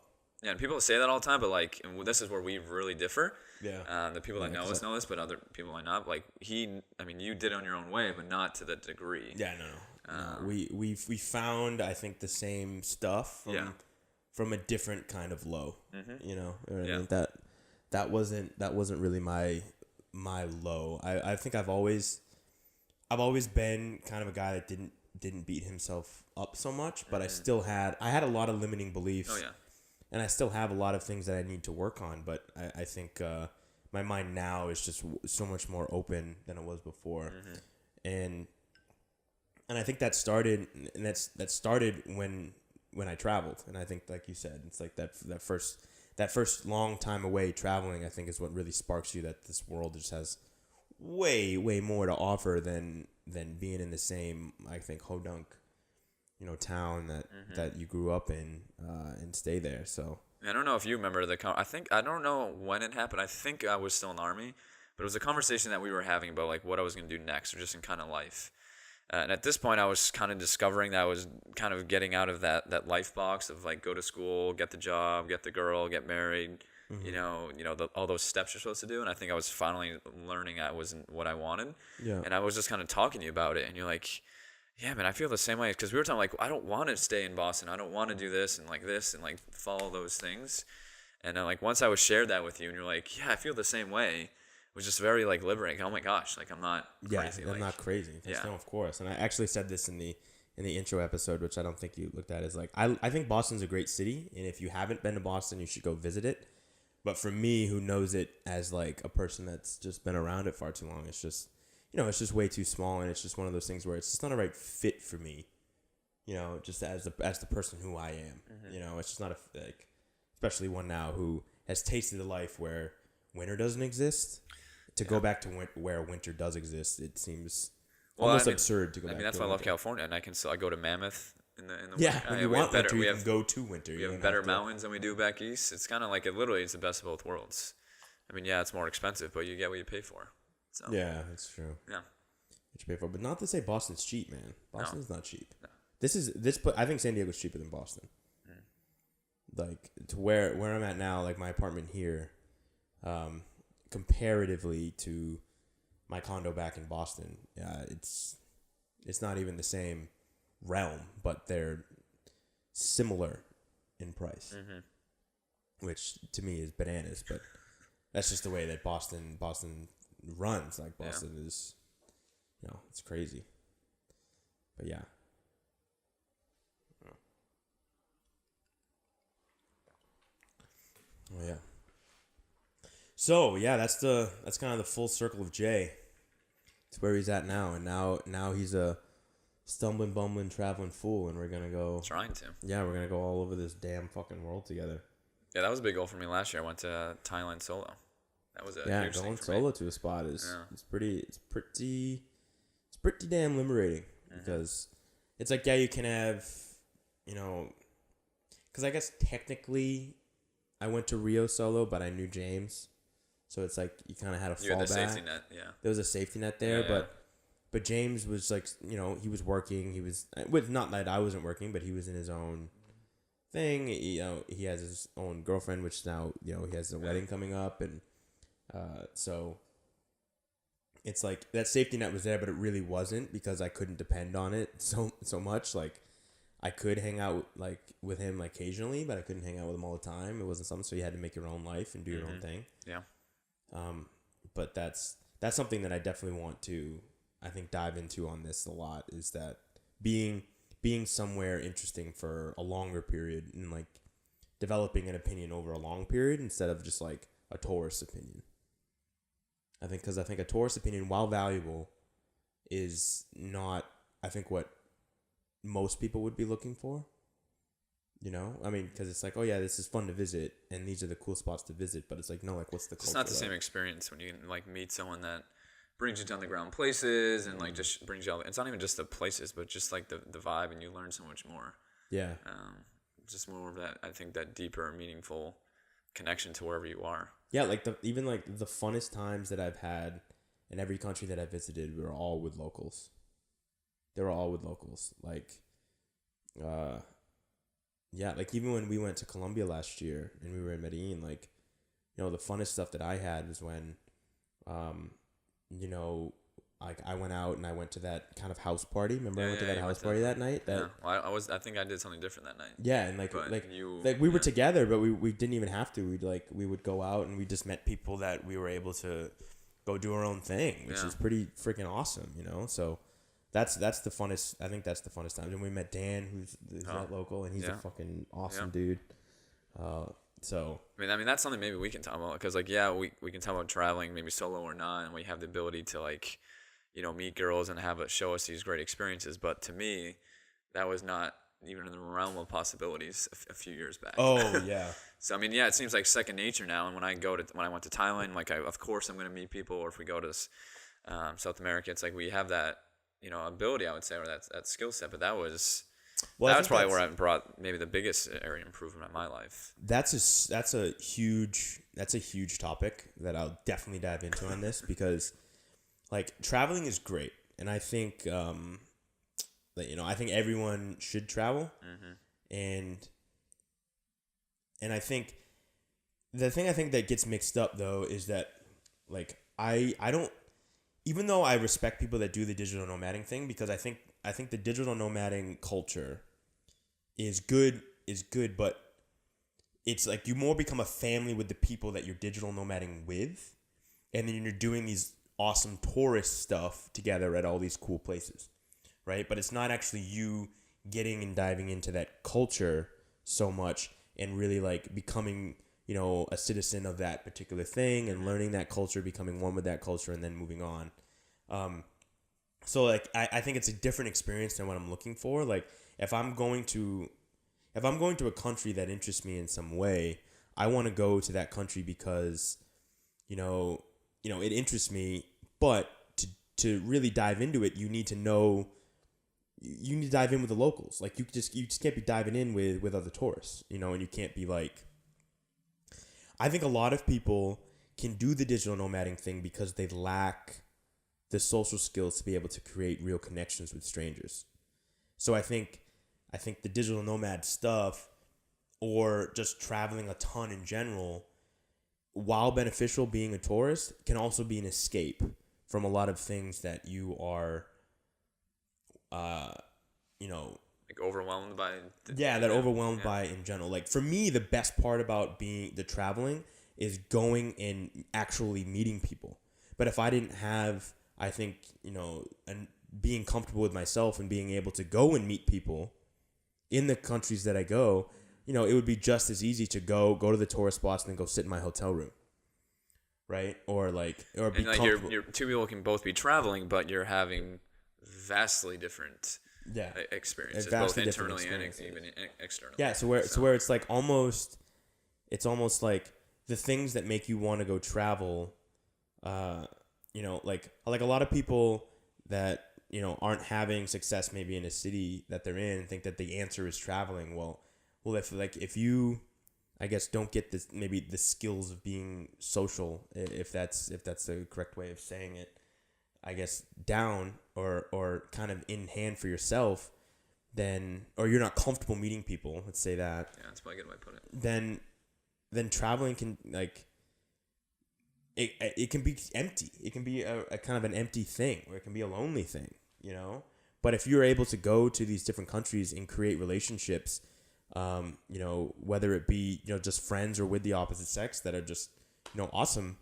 Yeah, and people say that all the time, but like, and this is where we really differ. Yeah. The people that know us know this, but other people might not. Like I mean, you did it on your own way, but not to the degree. Yeah, no. We found, I think, the same stuff from a different kind of low. You know, I mean, that wasn't really my low. I think I've always been kind of a guy that didn't beat himself up so much, but I had a lot of limiting beliefs. Oh yeah. And I still have a lot of things that I need to work on, but I think my mind now is just so much more open than it was before, and I think that started when I traveled, and I think, like you said, it's like that first long time away traveling, I think, is what really sparks you that this world just has way more to offer than being in the same, I think, hodunk, town that you grew up in and stay there. So I don't know if you remember I don't know when it happened. I think I was still in the Army, but it was a conversation that we were having about like what I was going to do next, or just in kind of life. And at this point, I was kind of discovering that I was kind of getting out of that life box of like go to school, get the job, get the girl, get married. All those steps you're supposed to do. And I think I was finally learning that wasn't what I wanted. yeah, And I was just kind of talking to you about it, and you're like, yeah, man, I feel the same way, because we were talking like, I don't want to stay in Boston. I don't want to do this and like follow those things. And then like once I was shared that with you, and you're like, yeah, I feel the same way. It was just very like liberating. Oh my gosh, like I'm not crazy. I'm not crazy. No, of course. And I actually said this in the intro episode, which I don't think you looked at, is like I think Boston's a great city, and if you haven't been to Boston, you should go visit it. But for me, who knows it as like a person that's just been around it far too long, it's just, it's just way too small, and it's just one of those things where it's just not a right fit for me, just as the person who I am. It's just not especially one now who has tasted a life where winter doesn't exist. To go back to where winter does exist, it seems almost absurd to go back. I mean, that's why I love California, and I go to Mammoth in the yeah. When you want winter, we you can go to winter. We have better mountains than we do back east. It's kind of like it's the best of both worlds. I mean, yeah, it's more expensive, but you get what you pay for. So yeah, that's true. Yeah, what you pay for, but not to say Boston's cheap, man. Boston's not cheap. No. I think San Diego's cheaper than Boston. Like to where I'm at now, like my apartment here, comparatively to my condo back in Boston, it's not even the same realm, but they're similar in price, which to me is bananas. But that's just the way that Boston runs. Like Boston is, it's crazy. But yeah. Oh yeah. So yeah, that's kind of the full circle of Jay. It's where he's at now, and now he's a stumbling, bumbling, traveling fool, and we're gonna go. Trying to. Yeah, we're gonna go all over this damn fucking world together. Yeah, that was a big goal for me last year. I went to Thailand solo. That was a huge thing going for solo me. to a spot is it's pretty damn liberating, because it's like, yeah, you can have, because I guess technically I went to Rio solo, but I knew James. So it's like you kind of had a fallback. You had the safety net, yeah. There was a safety net there, but James was like, he was working. He was not that I wasn't working, but he was in his own thing. He has his own girlfriend, which now he has a wedding coming up, and so it's like that safety net was there, but it really wasn't, because I couldn't depend on it so much. Like I could hang out like with him occasionally, but I couldn't hang out with him all the time. It wasn't something, so you had to make your own life and do your own thing. Yeah. But that's something that I definitely want to I think dive into on this a lot is that being somewhere interesting for a longer period and like developing an opinion over a long period instead of just like a tourist opinion. I think a tourist opinion, while valuable, is not, I think, what most people would be looking for. You know, I mean, because it's like, oh yeah, this is fun to visit, and these are the cool spots to visit. But it's like, no, like, what's the culture? It's not the same experience when you like meet someone that brings you to underground places and like just brings you all. It's not even just the places, but just like the vibe, and you learn so much more. Yeah. Just more of that. I think that deeper, meaningful connection to wherever you are. Yeah, like even the funnest times that I've had in every country that I visited were all with locals. They were all with locals. Like, yeah, like even when we went to Colombia last year and we were in Medellin, like, you know, the funnest stuff that I had was when, you know, like I went out and I went to that kind of house party. Remember, I went to that house party that night. That well, I think I did something different that night. yeah, and like we were together, but we didn't even have to. We would go out and we just met people that we were able to go do our own thing, which is pretty freaking awesome, you know. So that's the funnest. I think that's the funnest time. And we met Dan, who's that local, and he's a fucking awesome dude. So I mean that's something maybe we can talk about, because like we can talk about traveling maybe solo or not, and we have the ability to like, you know, meet girls and show us these great experiences. But to me, that was not even in the realm of possibilities a few years back. Oh yeah. So I mean, yeah, it seems like second nature now. And when I went to Thailand, like of course I'm going to meet people. Or if we go to South America, it's like we have that, you know, ability, I would say, or that skill set. But that was probably where I brought maybe the biggest area of improvement in my life. That's a huge topic that I'll definitely dive into on this, because like traveling is great, and I think that, you know, I think everyone should travel, and I think the thing I think that gets mixed up though is that like I don't, even though I respect people that do the digital nomading thing, because I think the digital nomading culture is good, but it's like you more become a family with the people that you're digital nomading with, and then you're doing these awesome tourist stuff together at all these cool places, right? But it's not actually you getting and diving into that culture so much and really like becoming, you know, a citizen of that particular thing and learning that culture, becoming one with that culture, and then moving on. So like I think it's a different experience than what I'm looking for. Like if I'm going to a country that interests me in some way, I want to go to that country because, you know, it interests me, but to really dive into it, you need to dive in with the locals. Like you just can't be diving in with other tourists, you know, and you can't be like, I think a lot of people can do the digital nomading thing because they lack the social skills to be able to create real connections with strangers. So I think the digital nomad stuff, or just traveling a ton in general, while beneficial being a tourist, can also be an escape from a lot of things that you are, you know, like overwhelmed by. Overwhelmed by in general. Like for me, the best part about the traveling is going and actually meeting people. But if I didn't have, I think, you know, and being comfortable with myself and being able to go and meet people in the countries that I go, you know, it would be just as easy to go to the tourist spots and then go sit in my hotel room, right? Or be comfortable. Your two people can both be traveling, but you're having vastly different experiences, both internally and even externally. Yeah, so where it's like it's almost like the things that make you want to go travel, you know, like a lot of people that, you know, aren't having success maybe in a city that they're in think that the answer is traveling. Well, if you, I guess, don't get this, maybe the skills of being social, if that's the correct way of saying it, I guess, down or kind of in hand for yourself, then, or you're not comfortable meeting people, let's say that. Yeah, that's probably a good way to put it. Then traveling can, like, it can be empty. It can be a kind of an empty thing, or it can be a lonely thing, you know? But if you're able to go to these different countries and create relationships, you know, whether it be, you know, just friends or with the opposite sex that are just, you know, awesome,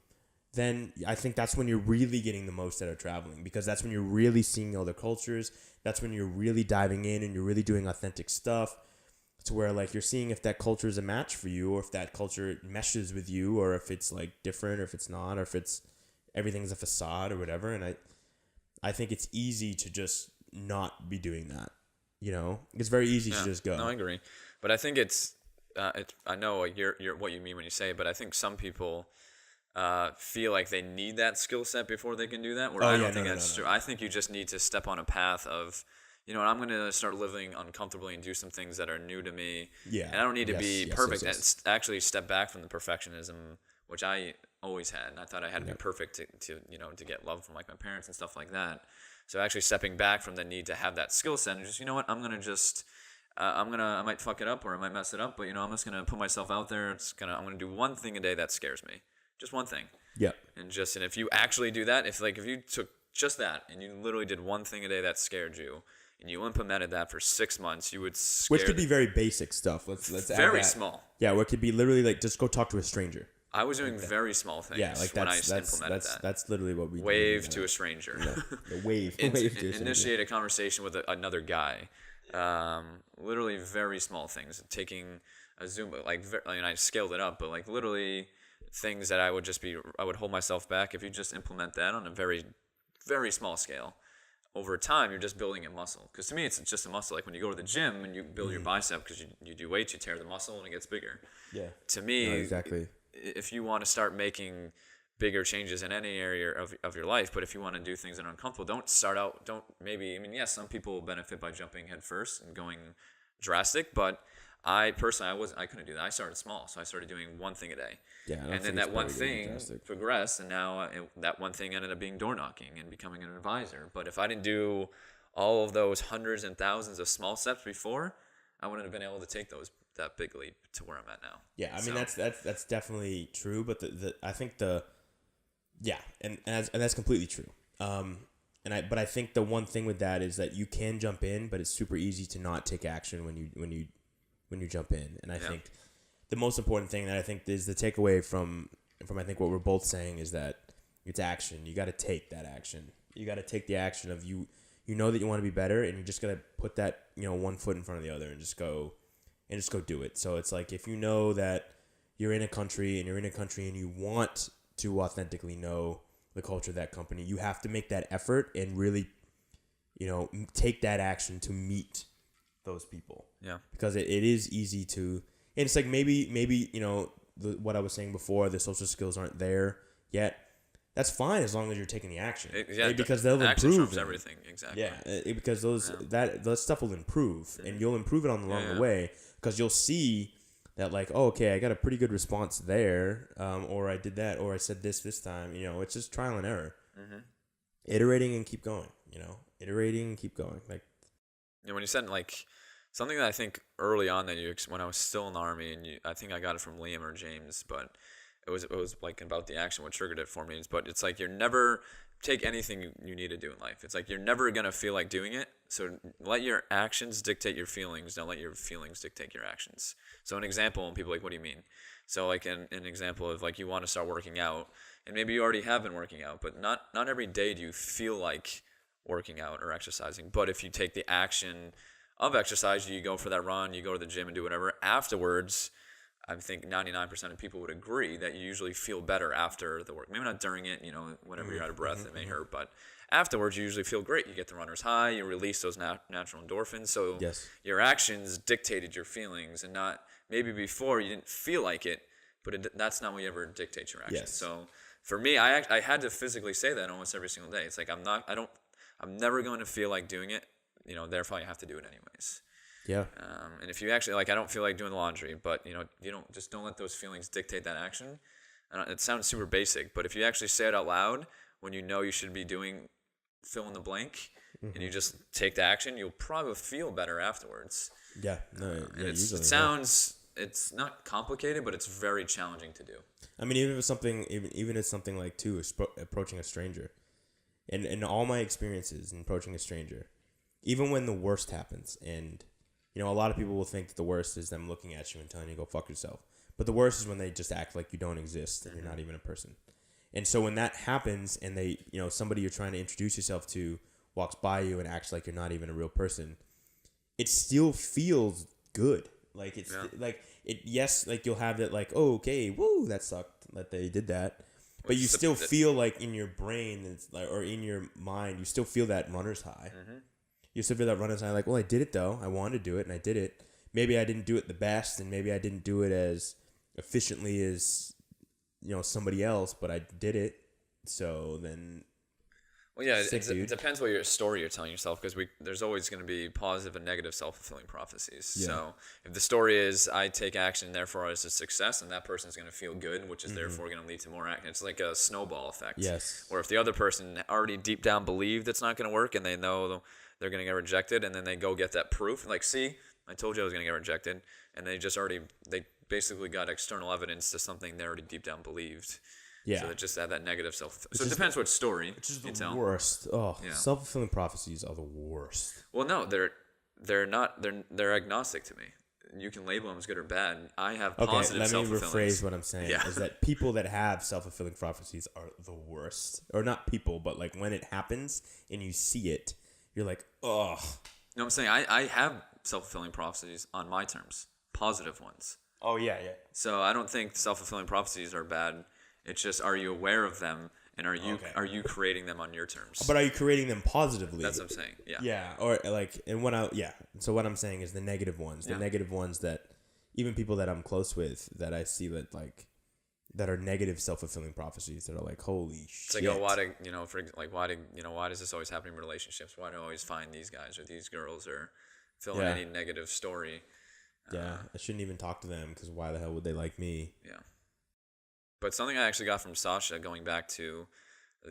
then I think that's when you're really getting the most out of traveling, because that's when you're really seeing other cultures. That's when you're really diving in and you're really doing authentic stuff, to where like you're seeing if that culture is a match for you, or if that culture meshes with you, or if it's like different, or if it's not, or if it's everything's a facade or whatever. And I think it's easy to just not be doing that. It's very easy to just go. No, I agree, but I think I know you're what you mean when you say it, but I think some people feel like they need that skill set before they can do that. Where I don't think that's true. I think you just need to step on a path of, I'm going to start living uncomfortably and do some things that are new to me. Yeah. And I don't need to be perfect. Yes. Actually step back from the perfectionism, which I always had. And I thought I had to be perfect to get love from like my parents and stuff like that. So actually stepping back from the need to have that skill set and just, I'm going to just, I might fuck it up or I might mess it up, but I'm just going to put myself out there. I'm going to do one thing a day that scares me. Just one thing. Yeah. And if you actually do that, if you took just that and you literally did one thing a day that scared you and you implemented that for 6 months, you would Which could be very basic stuff. Let's add very that. Small. Yeah, where it could be literally like just go talk to a stranger. I was doing very small things when I implemented that. That's literally what we wave to a stranger. Wave to a stranger. Initiate a conversation with another guy. Literally very small things. Taking a Zoom, I scaled it up, but like literally things that I would hold myself back. If you just implement that on a very, very small scale, over time you're just building a muscle. Because to me, it's just a muscle. Like when you go to the gym and you build your bicep because you do weights, you tear the muscle and it gets bigger. Yeah. To me, exactly. If you want to start making bigger changes in any area of your life, but if you want to do things that are uncomfortable, yes, some people will benefit by jumping head first and going drastic, but I personally, I couldn't do that. I started small, so I started doing one thing a day. Yeah, and then that one thing progressed, and now that one thing ended up being door knocking and becoming an advisor. But if I didn't do all of those hundreds and thousands of small steps before, I wouldn't have been able to take that big leap to where I'm at now. Yeah, I mean that's definitely true, but I think and that's completely true. But I think the one thing with that is that you can jump in, but it's super easy to not take action when you jump in. And I think the most important thing that I think is the takeaway from I think what we're both saying is that it's action. You got to take that action. You got to take the action of you know that you want to be better, and you just got to put that one foot in front of the other and just go do it. So it's like if you know that you're in a country and you want to authentically know the culture of that company, you have to make that effort and really take that action to meet those people. Yeah. Because it is easy to, and it's like maybe what I was saying before, the social skills aren't there yet. That's fine as long as you're taking the action. Because they'll improve everything. Exactly. Yeah, because that stuff will improve, and you'll improve it along the way, because you'll see that like, oh, okay, I got a pretty good response there, or I did that, or I said this time. It's just trial and error, iterating and keep going. Iterating and keep going. Like, when you said like something that I think early on that when I was still in the Army, and I think I got it from Liam or James, but it was like about the action, what triggered it for me. But it's like you're never take anything you need to do in life. It's like you're never gonna feel like doing it. So let your actions dictate your feelings. Don't let your feelings dictate your actions. So an example, and people are like, what do you mean? So like an example of like you want to start working out, and maybe you already have been working out, but not every day do you feel like working out or exercising. But if you take the action of exercise, you go for that run, you go to the gym and do whatever, afterwards, I think 99% of people would agree that you usually feel better after the work. Maybe not during it, whenever you're out of breath, it may hurt, but afterwards you usually feel great. You get the runner's high, you release those natural endorphins. So your actions dictated your feelings, and not maybe before you didn't feel like it, but that's not what you ever dictates your actions. Yes. So for me, I had to physically say that almost every single day. It's like I'm never going to feel like doing it, therefore I have to do it anyways. Yeah. And if you actually I don't feel like doing the laundry, but don't let those feelings dictate that action. And it sounds super basic, but if you actually say it out loud when you should be doing fill in the blank, and you just take the action, you'll probably feel better afterwards. Yeah. No. It's not complicated, but it's very challenging to do. I mean, even if it's something like approaching a stranger, and in all my experiences in approaching a stranger, even when the worst happens, and a lot of people will think that the worst is them looking at you and telling you go fuck yourself. But the worst is when they just act like you don't exist and you're not even a person. And so when that happens and they, somebody you're trying to introduce yourself to walks by you and acts like you're not even a real person, it still feels good. Like it's like it. Yes, like you'll have that like, oh, okay, woo, that sucked that they did that. But you still feel like in your brain, it's like, or in your mind, you still feel that runner's high. Mm-hmm. You still feel that runner's high. Like, well, I did it though. I wanted to do it, and I did it. Maybe I didn't do it the best, and maybe I didn't do it as efficiently as somebody else, but I did it. So then, well, yeah, it depends what your story you're telling yourself, because there's always going to be positive and negative self-fulfilling prophecies. Yeah. So if the story is I take action, therefore it's a success, and that person's going to feel good, which is therefore going to lead to more action. It's like a snowball effect. Yes. Or if the other person already deep down believed it's not going to work, and they know they're going to get rejected, and then they go get that proof, like, see, I told you I was going to get rejected, and they basically got external evidence to something they already deep down believed. Yeah. So they just have that negative self. So it depends what story. Which is the worst. Oh, yeah. Self-fulfilling prophecies are the worst. Well, no, they're not. They're agnostic to me. You can label them as good or bad. I have positive self-fulfilling. Let me rephrase what I'm saying. Yeah. Is that people that have self-fulfilling prophecies are the worst. Or not people, but like when it happens and you see it, you're like, oh. No, I'm saying I have self-fulfilling prophecies on my terms. Positive ones. Oh, yeah. So I don't think self-fulfilling prophecies are bad. It's just, are you aware of them, and are you creating them on your terms? But are you creating them positively? That's what I'm saying. Yeah. Yeah, or like, and So what I'm saying is the negative ones, negative ones that even people that I'm close with that I see that are negative self-fulfilling prophecies that are like, holy shit. It's like, oh, why does this always happen in relationships? Why do I always find these guys or these girls or fill in any negative story? Yeah, I shouldn't even talk to them because why the hell would they like me? Yeah. But something I actually got from Sasha, going back to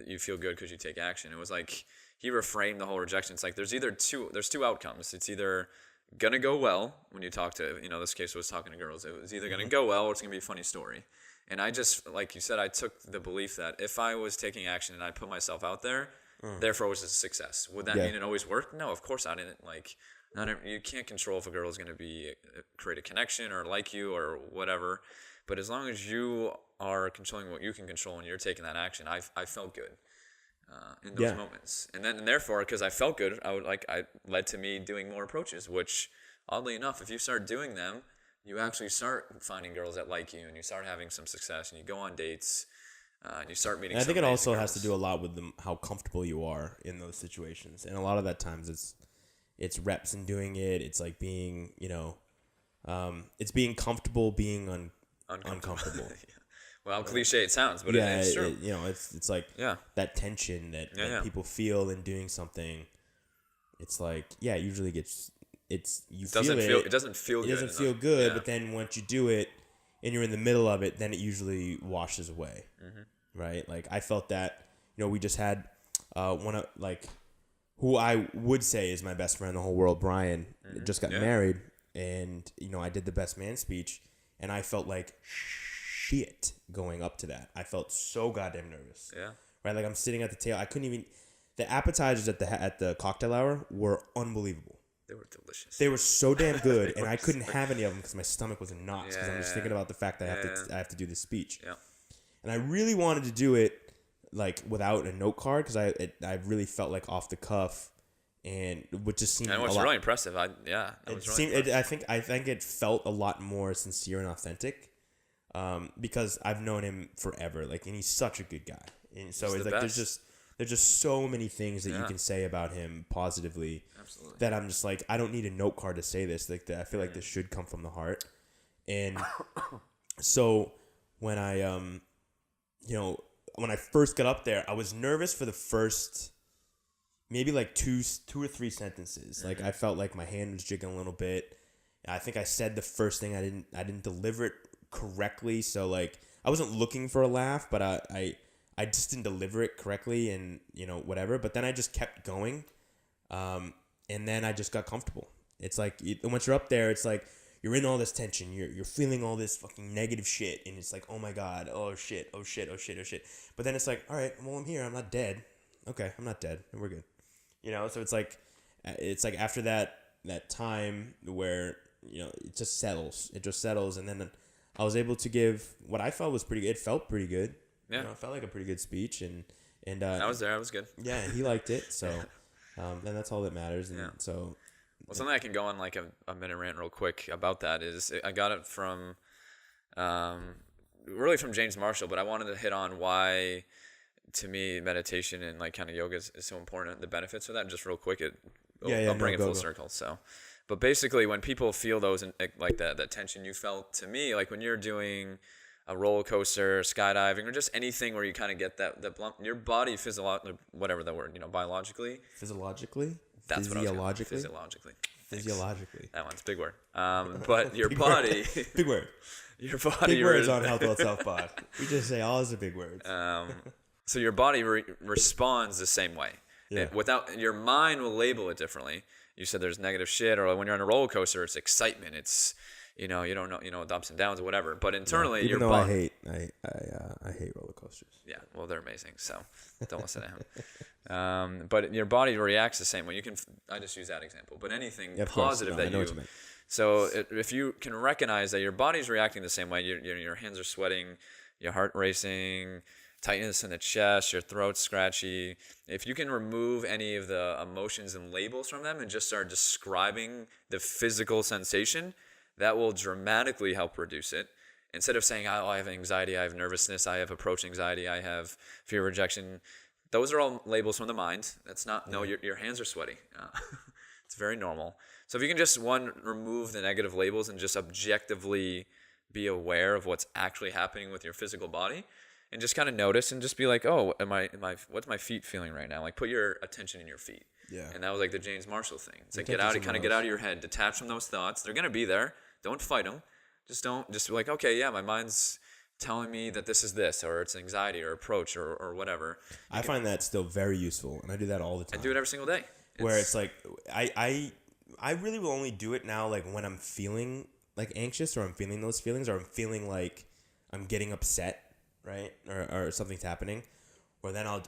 you feel good because you take action, it was like he reframed the whole rejection. It's like there's two outcomes. It's either gonna go well when you talk to, this case was talking to girls. It was either gonna go well or it's gonna be a funny story. And I just, like you said, I took the belief that if I was taking action and I put myself out there, therefore it was a success. Would that mean it always worked? No, of course I didn't. You can't control if a girl is going to create a connection or like you or whatever. But as long as you are controlling what you can control and you're taking that action, I felt good in those moments. And therefore, because I felt good, I led to me doing more approaches, which oddly enough, if you start doing them, you actually start finding girls that like you and you start having some success and you go on dates and you start meeting. And I think it also has to do a lot with how comfortable you are in those situations. And a lot of that times it's reps in doing it. It's like being, it's being comfortable being uncomfortable. Well, cliche it sounds, but it's true. It's like that tension that people feel in doing something. It's like, it usually gets, it doesn't feel good, but then once you do it and you're in the middle of it, then it usually washes away. Mm-hmm. Right? Like I felt that, we just had one of who I would say is my best friend in the whole world, Brian, just got married, and I did the best man speech, and I felt like shit going up to that. I felt so goddamn nervous. Yeah. Right? Like I'm sitting at the table. I couldn't even. The appetizers at the cocktail hour were unbelievable. They were delicious. They were so damn good, and I couldn't have any of them because my stomach was in knots because I'm just thinking about the fact that I have to do this speech. Yeah. And I really wanted to do it without a note card because I really felt like off the cuff, and would just seem. And it was really impressive. I think it felt a lot more sincere and authentic, because I've known him forever. And he's such a good guy, and so it's like there's just so many things that you can say about him positively. Absolutely. That I'm just like, I don't need a note card to say this. I feel like this should come from the heart, and so when I when I first got up there, I was nervous for the first maybe two or three sentences. I felt like my hand was jiggling a little bit. I think I said the first thing, I didn't deliver it correctly, so I wasn't looking for a laugh, but I just didn't deliver it correctly, and whatever. But then I just kept going, and then I just got comfortable. It's like once you're up there, it's like you're in all this tension. You're feeling all this fucking negative shit, and it's like, oh my god, oh shit. But then it's like, all right, well, I'm here. I'm not dead. Okay, I'm not dead, and we're good. So it's like after that time where it just settles. It just settles, and then I was able to give what I felt was pretty good. It felt pretty good. Yeah. It felt like a pretty good speech, and I was there. I was good. yeah, and he liked it. So, and that's all that matters. And so, well, something I can go on like a minute rant real quick about that is I got it from, really from James Marshall, but I wanted to hit on why, to me, meditation and like kind of yoga is so important. The benefits of that, just real quick, I'll bring it full circle. So, but basically, when people feel those like that tension you felt, to me, like when you're doing a roller coaster, skydiving, or just anything where you kind of get that blunt, your body whatever the word, physiologically. That's what I was Physiologically. That one's a big word. But your body, big word. Your body. Big words on Health Well Self Pod. We just say all the big words. So your body responds the same way. Yeah. Your mind will label it differently. You said there's negative shit, or when you're on a roller coaster, it's excitement. It's you don't know, the ups and downs or whatever. But internally, even your though body. I hate roller coasters. Yeah, well, they're amazing. So don't listen to him. But your body reacts the same way. I just use that example. But anything positive that you. So if you can recognize that your body's reacting the same way, your hands are sweating, your heart racing, tightness in the chest, your throat's scratchy. If you can remove any of the emotions and labels from them and just start describing the physical sensation, that will dramatically help reduce it. Instead of saying, oh, I have anxiety, I have nervousness, I have approach anxiety, I have fear of rejection. Those are all labels from the mind. That's not, no, your hands are sweaty. It's very normal. So if you can just, remove the negative labels and just objectively be aware of what's actually happening with your physical body and just kind of notice and just be like, oh, what's my feet feeling right now? Like put your attention in your feet. Yeah. And that was like the James Marshall thing. It's like get out of your head, detach from those thoughts. They're going to be there. Don't fight them. Just be like, okay, yeah, my mind's telling me that this is this, or it's anxiety or approach or whatever. I find that still very useful, and I do that all the time. I do it every single day. Where it's like, I really will only do it now, like when I'm feeling like anxious, or I'm feeling those feelings, or I'm feeling like I'm getting upset, right, or something's happening, or then I'll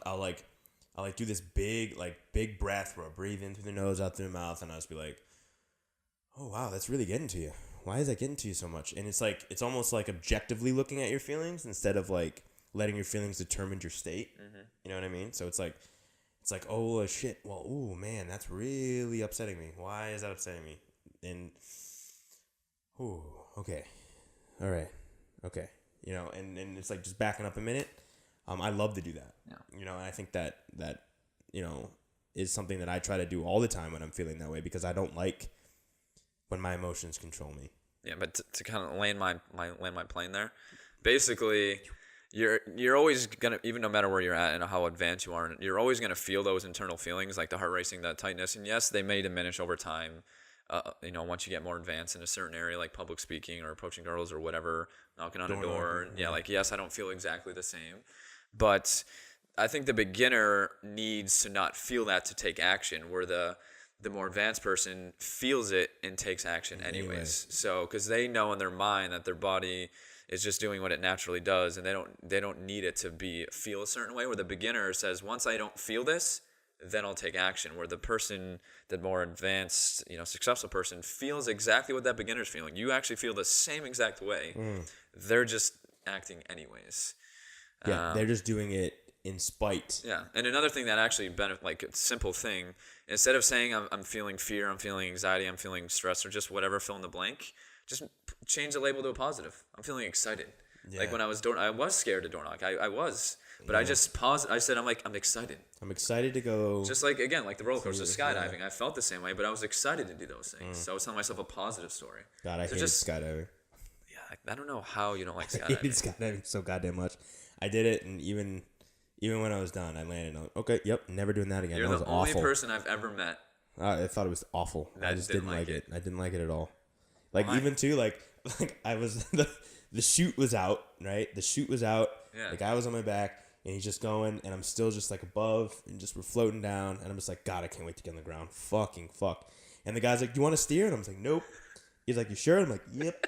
do this big breath where I breathe in through the nose, out through the mouth, and I'll just be like, oh wow, that's really getting to you. Why is that getting to you so much? And it's almost like objectively looking at your feelings instead of like letting your feelings determine your state. Mm-hmm. You know what I mean? So it's like, oh shit. Well, ooh man, that's really upsetting me. Why is that upsetting me? And okay, all right, okay. And it's like just backing up a minute. I love to do that. Yeah. And I think that is something that I try to do all the time when I'm feeling that way, because I don't like when my emotions control me. Yeah, but to kind of land my plane there, basically, you're always gonna, even no matter where you're at and how advanced you are, you're always gonna feel those internal feelings, like the heart racing, that tightness, and yes, they may diminish over time. Once you get more advanced in a certain area, like public speaking or approaching girls or whatever, knocking on a door. Yeah, like yes, I don't feel exactly the same, but I think the beginner needs to not feel that to take action, where the more advanced person feels it and takes action anyways. So, because they know in their mind that their body is just doing what it naturally does, and they don't need it to feel a certain way. Where the beginner says, once I don't feel this, then I'll take action. Where the more advanced, successful person feels exactly what that beginner's feeling. You actually feel the same exact way. They're just acting anyways. Yeah, they're just doing it in spite. Yeah, and another thing that actually like a simple thing, instead of saying I'm feeling fear, I'm feeling anxiety, I'm feeling stress, or just whatever, fill in the blank, just change the label to a positive. I'm feeling excited. Yeah. Like when I was scared to door knock. I was, but I just paused. I said I'm excited. I'm excited to go. Just like again, like the roller coaster, skydiving. I felt the same way, but I was excited to do those things. So I was telling myself a positive story. God, I hate skydiving. Yeah, I don't know how you don't like skydiving. I hated skydiving so goddamn much. I did it, and even when I was done, I landed on, okay, yep, never doing that again. You're that the was only person I've ever met. I thought it was awful. I just didn't like it. I didn't like it at all. Like, Why? even too, like I was, the chute was out, right? The chute was out. Yeah. The guy was on my back, and he's just going, and I'm still just like above, and just we're floating down, and I'm just like, God, I can't wait to get on the ground. Fucking fuck. And the guy's like, do you want to steer? And I'm like, nope. He's like, you sure? I'm like, yep.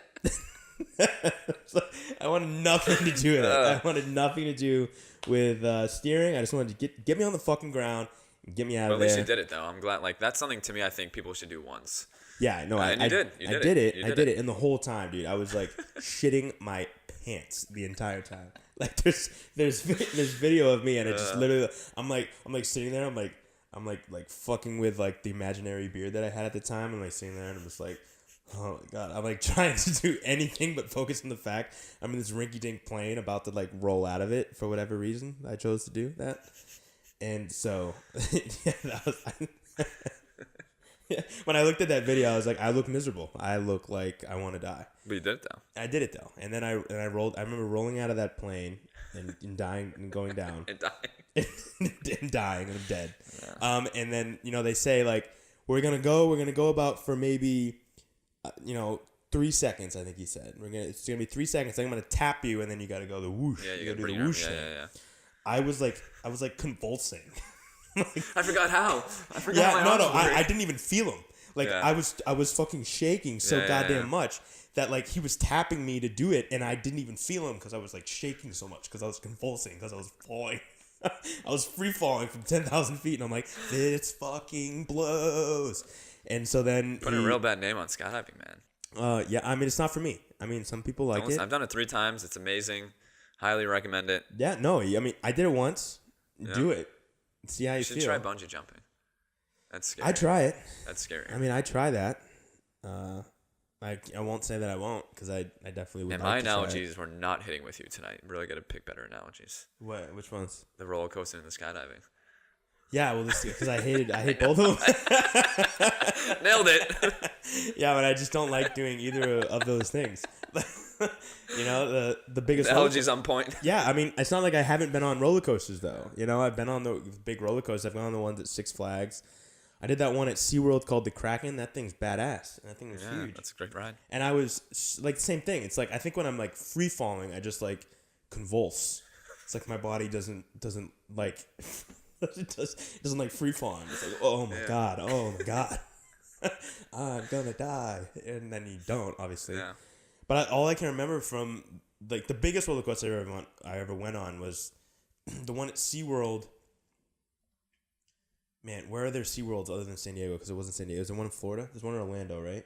I wanted nothing to do with it. I wanted nothing to do with steering. I just wanted to get me on the fucking ground and get me out of there. At least you did it, though. I'm glad. Like, that's something to me I think people should do once. Yeah, no, I did it. And the whole time, dude, I was like shitting my pants the entire time. Like there's video of me, and it just literally, I'm like sitting there, I'm like fucking with like the imaginary beard that I had at the time. I'm like sitting there, and I'm just like, oh my god, I'm like trying to do anything but focus on the fact I'm in this rinky-dink plane about to like roll out of it for whatever reason I chose to do that. And so, yeah, that was. Yeah. When I looked at that video, I was like, I look miserable. I look like I want to die. But you did it though. I did it though, and then I rolled. I remember rolling out of that plane and dying and going down And dying. and dying and I'm dead. Yeah. And then they say like we're gonna go about for maybe 3 seconds. I think he said it's gonna be 3 seconds. Then I'm gonna tap you, and then you gotta go the whoosh. Yeah, you gotta do bring the whoosh. yeah. I was like convulsing. I forgot how. I didn't even feel him. Like Yeah. I was fucking shaking so goddamn much that like he was tapping me to do it, and I didn't even feel him because I was like shaking so much because I was convulsing because I was falling. I was free falling from 10,000 feet, and I'm like, this fucking blows. And so then Put a real bad name on skydiving, man. yeah, I mean it's not for me. I mean some people like it. I've done it 3 times. It's amazing. Highly recommend it. Yeah, no, I mean I did it once. Yeah. Do it. See how you should feel. try bungee jumping. That's scary. I try it. That's scary. I mean, I try that. I won't say that I won't because I definitely would. And like my to try it. analogies were not hitting with you tonight. Really got to pick better analogies. What? Which ones? The roller coaster and the skydiving. Yeah, well, this because I hate both of them. Nailed it. Yeah, but I just don't like doing either of those things. The biggest The analogies on point. Yeah, I mean, it's not like I haven't been on roller coasters though. I've been on the big roller coasters. I've gone on the ones at Six Flags. I did that one at SeaWorld called the Kraken. That thing's badass. That thing was huge. That's a great ride. And I was like the same thing. It's like I think when I'm like free falling, I just like convulse. It's like my body doesn't like it doesn't like free falling. It's like oh my god, I'm gonna die, and then you don't obviously. Yeah. But all I can remember from like the biggest roller coaster I ever went on was the one at SeaWorld. Man, where are there SeaWorlds other than San Diego? Because it wasn't San Diego. Is there one in Florida? There's one in Orlando, right?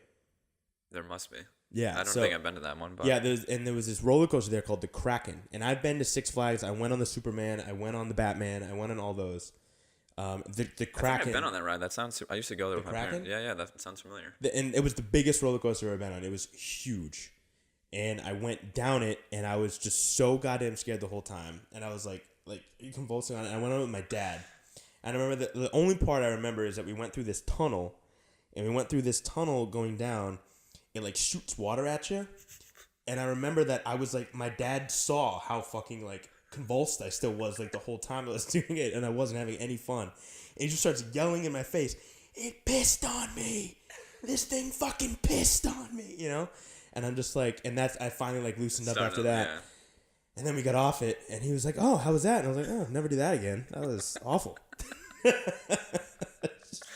There must be. Yeah. I don't think I've been to that one. But yeah, there was this roller coaster there called the Kraken. And I've been to Six Flags. I went on the Superman. I went on the Batman. I went on all those. The Kraken. I think I've been on that ride. That sounds. I used to go there with my Kraken? parents. Yeah, that sounds familiar. And it was the biggest roller coaster I've ever been on. It was huge. And I went down it, and I was just so goddamn scared the whole time. And I was like convulsing on it. And I went on with my dad. And I remember the only part I remember is that we went through this tunnel, and we went through this tunnel going down. It like shoots water at you. And I remember that I was like, my dad saw how fucking like convulsed I still was like the whole time I was doing it, and I wasn't having any fun. And he just starts yelling in my face, "It pissed on me. This thing fucking pissed on me," And I'm just like, and I finally like loosened up after that. Yeah. And then we got off it, and he was like, "Oh, how was that?" And I was like, "Oh, never do that again. That was awful."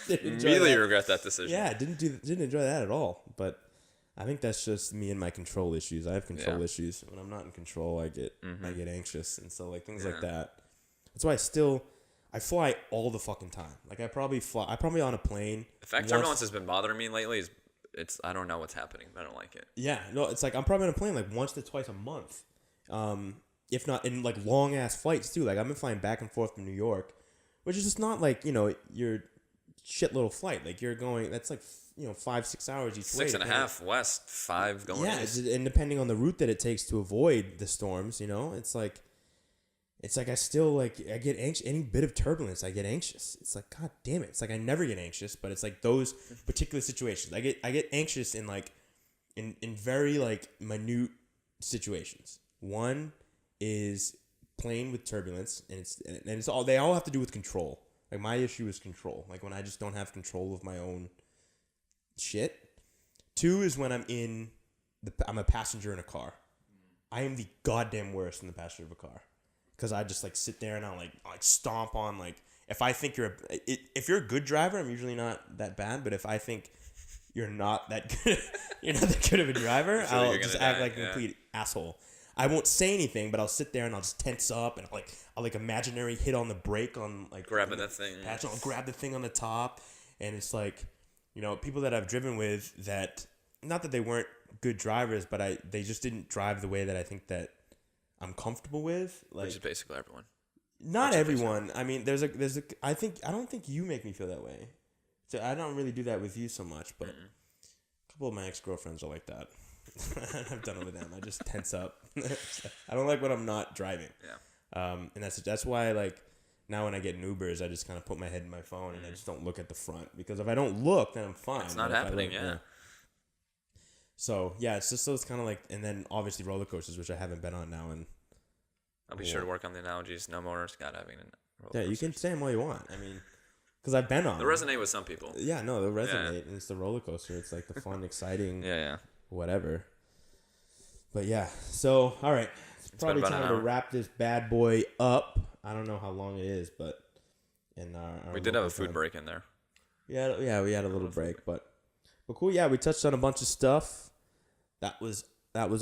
Immediately regret that decision. Yeah, didn't enjoy that at all. But I think that's just me and my control issues. I have control issues. When I'm not in control, I get anxious, and so like things like that. That's why I fly all the fucking time. Like I probably on a plane. The fact turbulence has been bothering me lately is I don't know what's happening, but I don't like it. Yeah, no, it's like I'm probably on a plane like once to twice a month, if not in like long ass flights too. Like I've been flying back and forth from New York, which is just not like your shit little flight. Like you're going, that's like 5-6 hours each way. 6.5 west, 5 going east. And depending on the route that it takes to avoid the storms, it's like I still like I get anxious. Any bit of turbulence, I get anxious. It's like god damn it. It's like I never get anxious, but it's like those particular situations. I get anxious in like in very like minute situations. One is plane with turbulence, and it's all they all have to do with control. Like my issue is control. Like when I just don't have control of my own shit. 2 is when I'm a passenger in a car. I am the goddamn worst in the passenger of a car. Because I just like sit there and I'll like stomp on like if I think if you're a good driver, I'm usually not that bad. But if I think you're not that good, you're not that good of a driver, I'll just act like a complete asshole. I won't say anything, but I'll sit there and I'll just tense up and I'll imaginary hit on the brake on like grabbing that thing. I'll grab the thing on the top, and it's like people that I've driven with that not that they weren't good drivers, but they just didn't drive the way that I think that I'm comfortable with. Like, which is basically everyone. Not everyone. I mean, there's a. I don't think you make me feel that way. So I don't really do that with you so much, but a couple of my ex-girlfriends are like that. I've done it with them. I just tense up. I don't like when I'm not driving. Yeah. And that's why, like, now when I get in Ubers, I just kind of put my head in my phone and I just don't look at the front, because if I don't look, then I'm fine. It's not happening. Yeah. So yeah, it's just, so it's kind of like, and then obviously roller coasters, which I haven't been on now, and I'll be sure to work on the analogies. No more skydiving and roller yeah, you coasters. can say them all you want. I mean, because I've been on. They resonate with some people. Yeah, no, they resonate, and it's the roller coaster. It's like the fun, exciting, whatever. But yeah, so all right, it's probably time to wrap this bad boy up. I don't know how long it is, but we did have a food break in there. Yeah, we had a little break, but cool. Yeah, we touched on a bunch of stuff. That was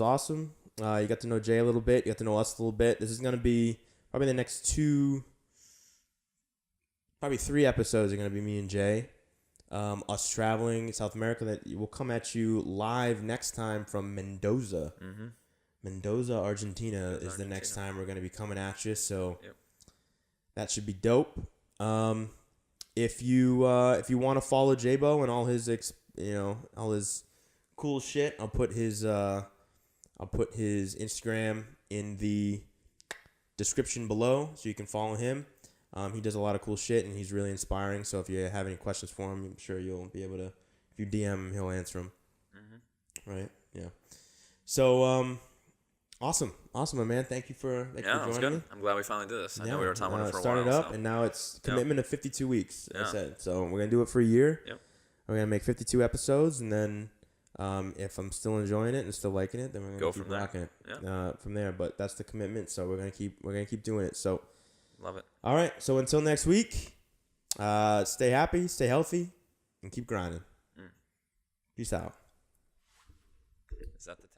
awesome. You got to know Jay a little bit. You got to know us a little bit. This is gonna be probably the next probably 3 episodes are gonna be me and Jay. Us traveling South America. That will come at you live next time from Mendoza. Mm-hmm. Mendoza, Argentina is the next time we're gonna be coming at you. So that should be dope. If you want to follow J-Bo and all his all his cool shit, I'll put his Instagram in the description below so you can follow him. He does a lot of cool shit and he's really inspiring. So if you have any questions for him, I'm sure you'll be able to. If you DM him, he'll answer them. Mm-hmm. Right? Yeah. So awesome, my man. Thank you for joining me. I'm glad we finally did this. I know we were talking about it for a while. Started up, and now it's commitment of 52 weeks. I said so. We're gonna do it for a year. Yep. We're gonna make 52 episodes, and then if I'm still enjoying it and still liking it, then we're gonna keep rocking it from there. But that's the commitment. So we're gonna keep doing it. So love it. All right. So until next week, stay happy, stay healthy, and keep grinding. Peace out. Is that the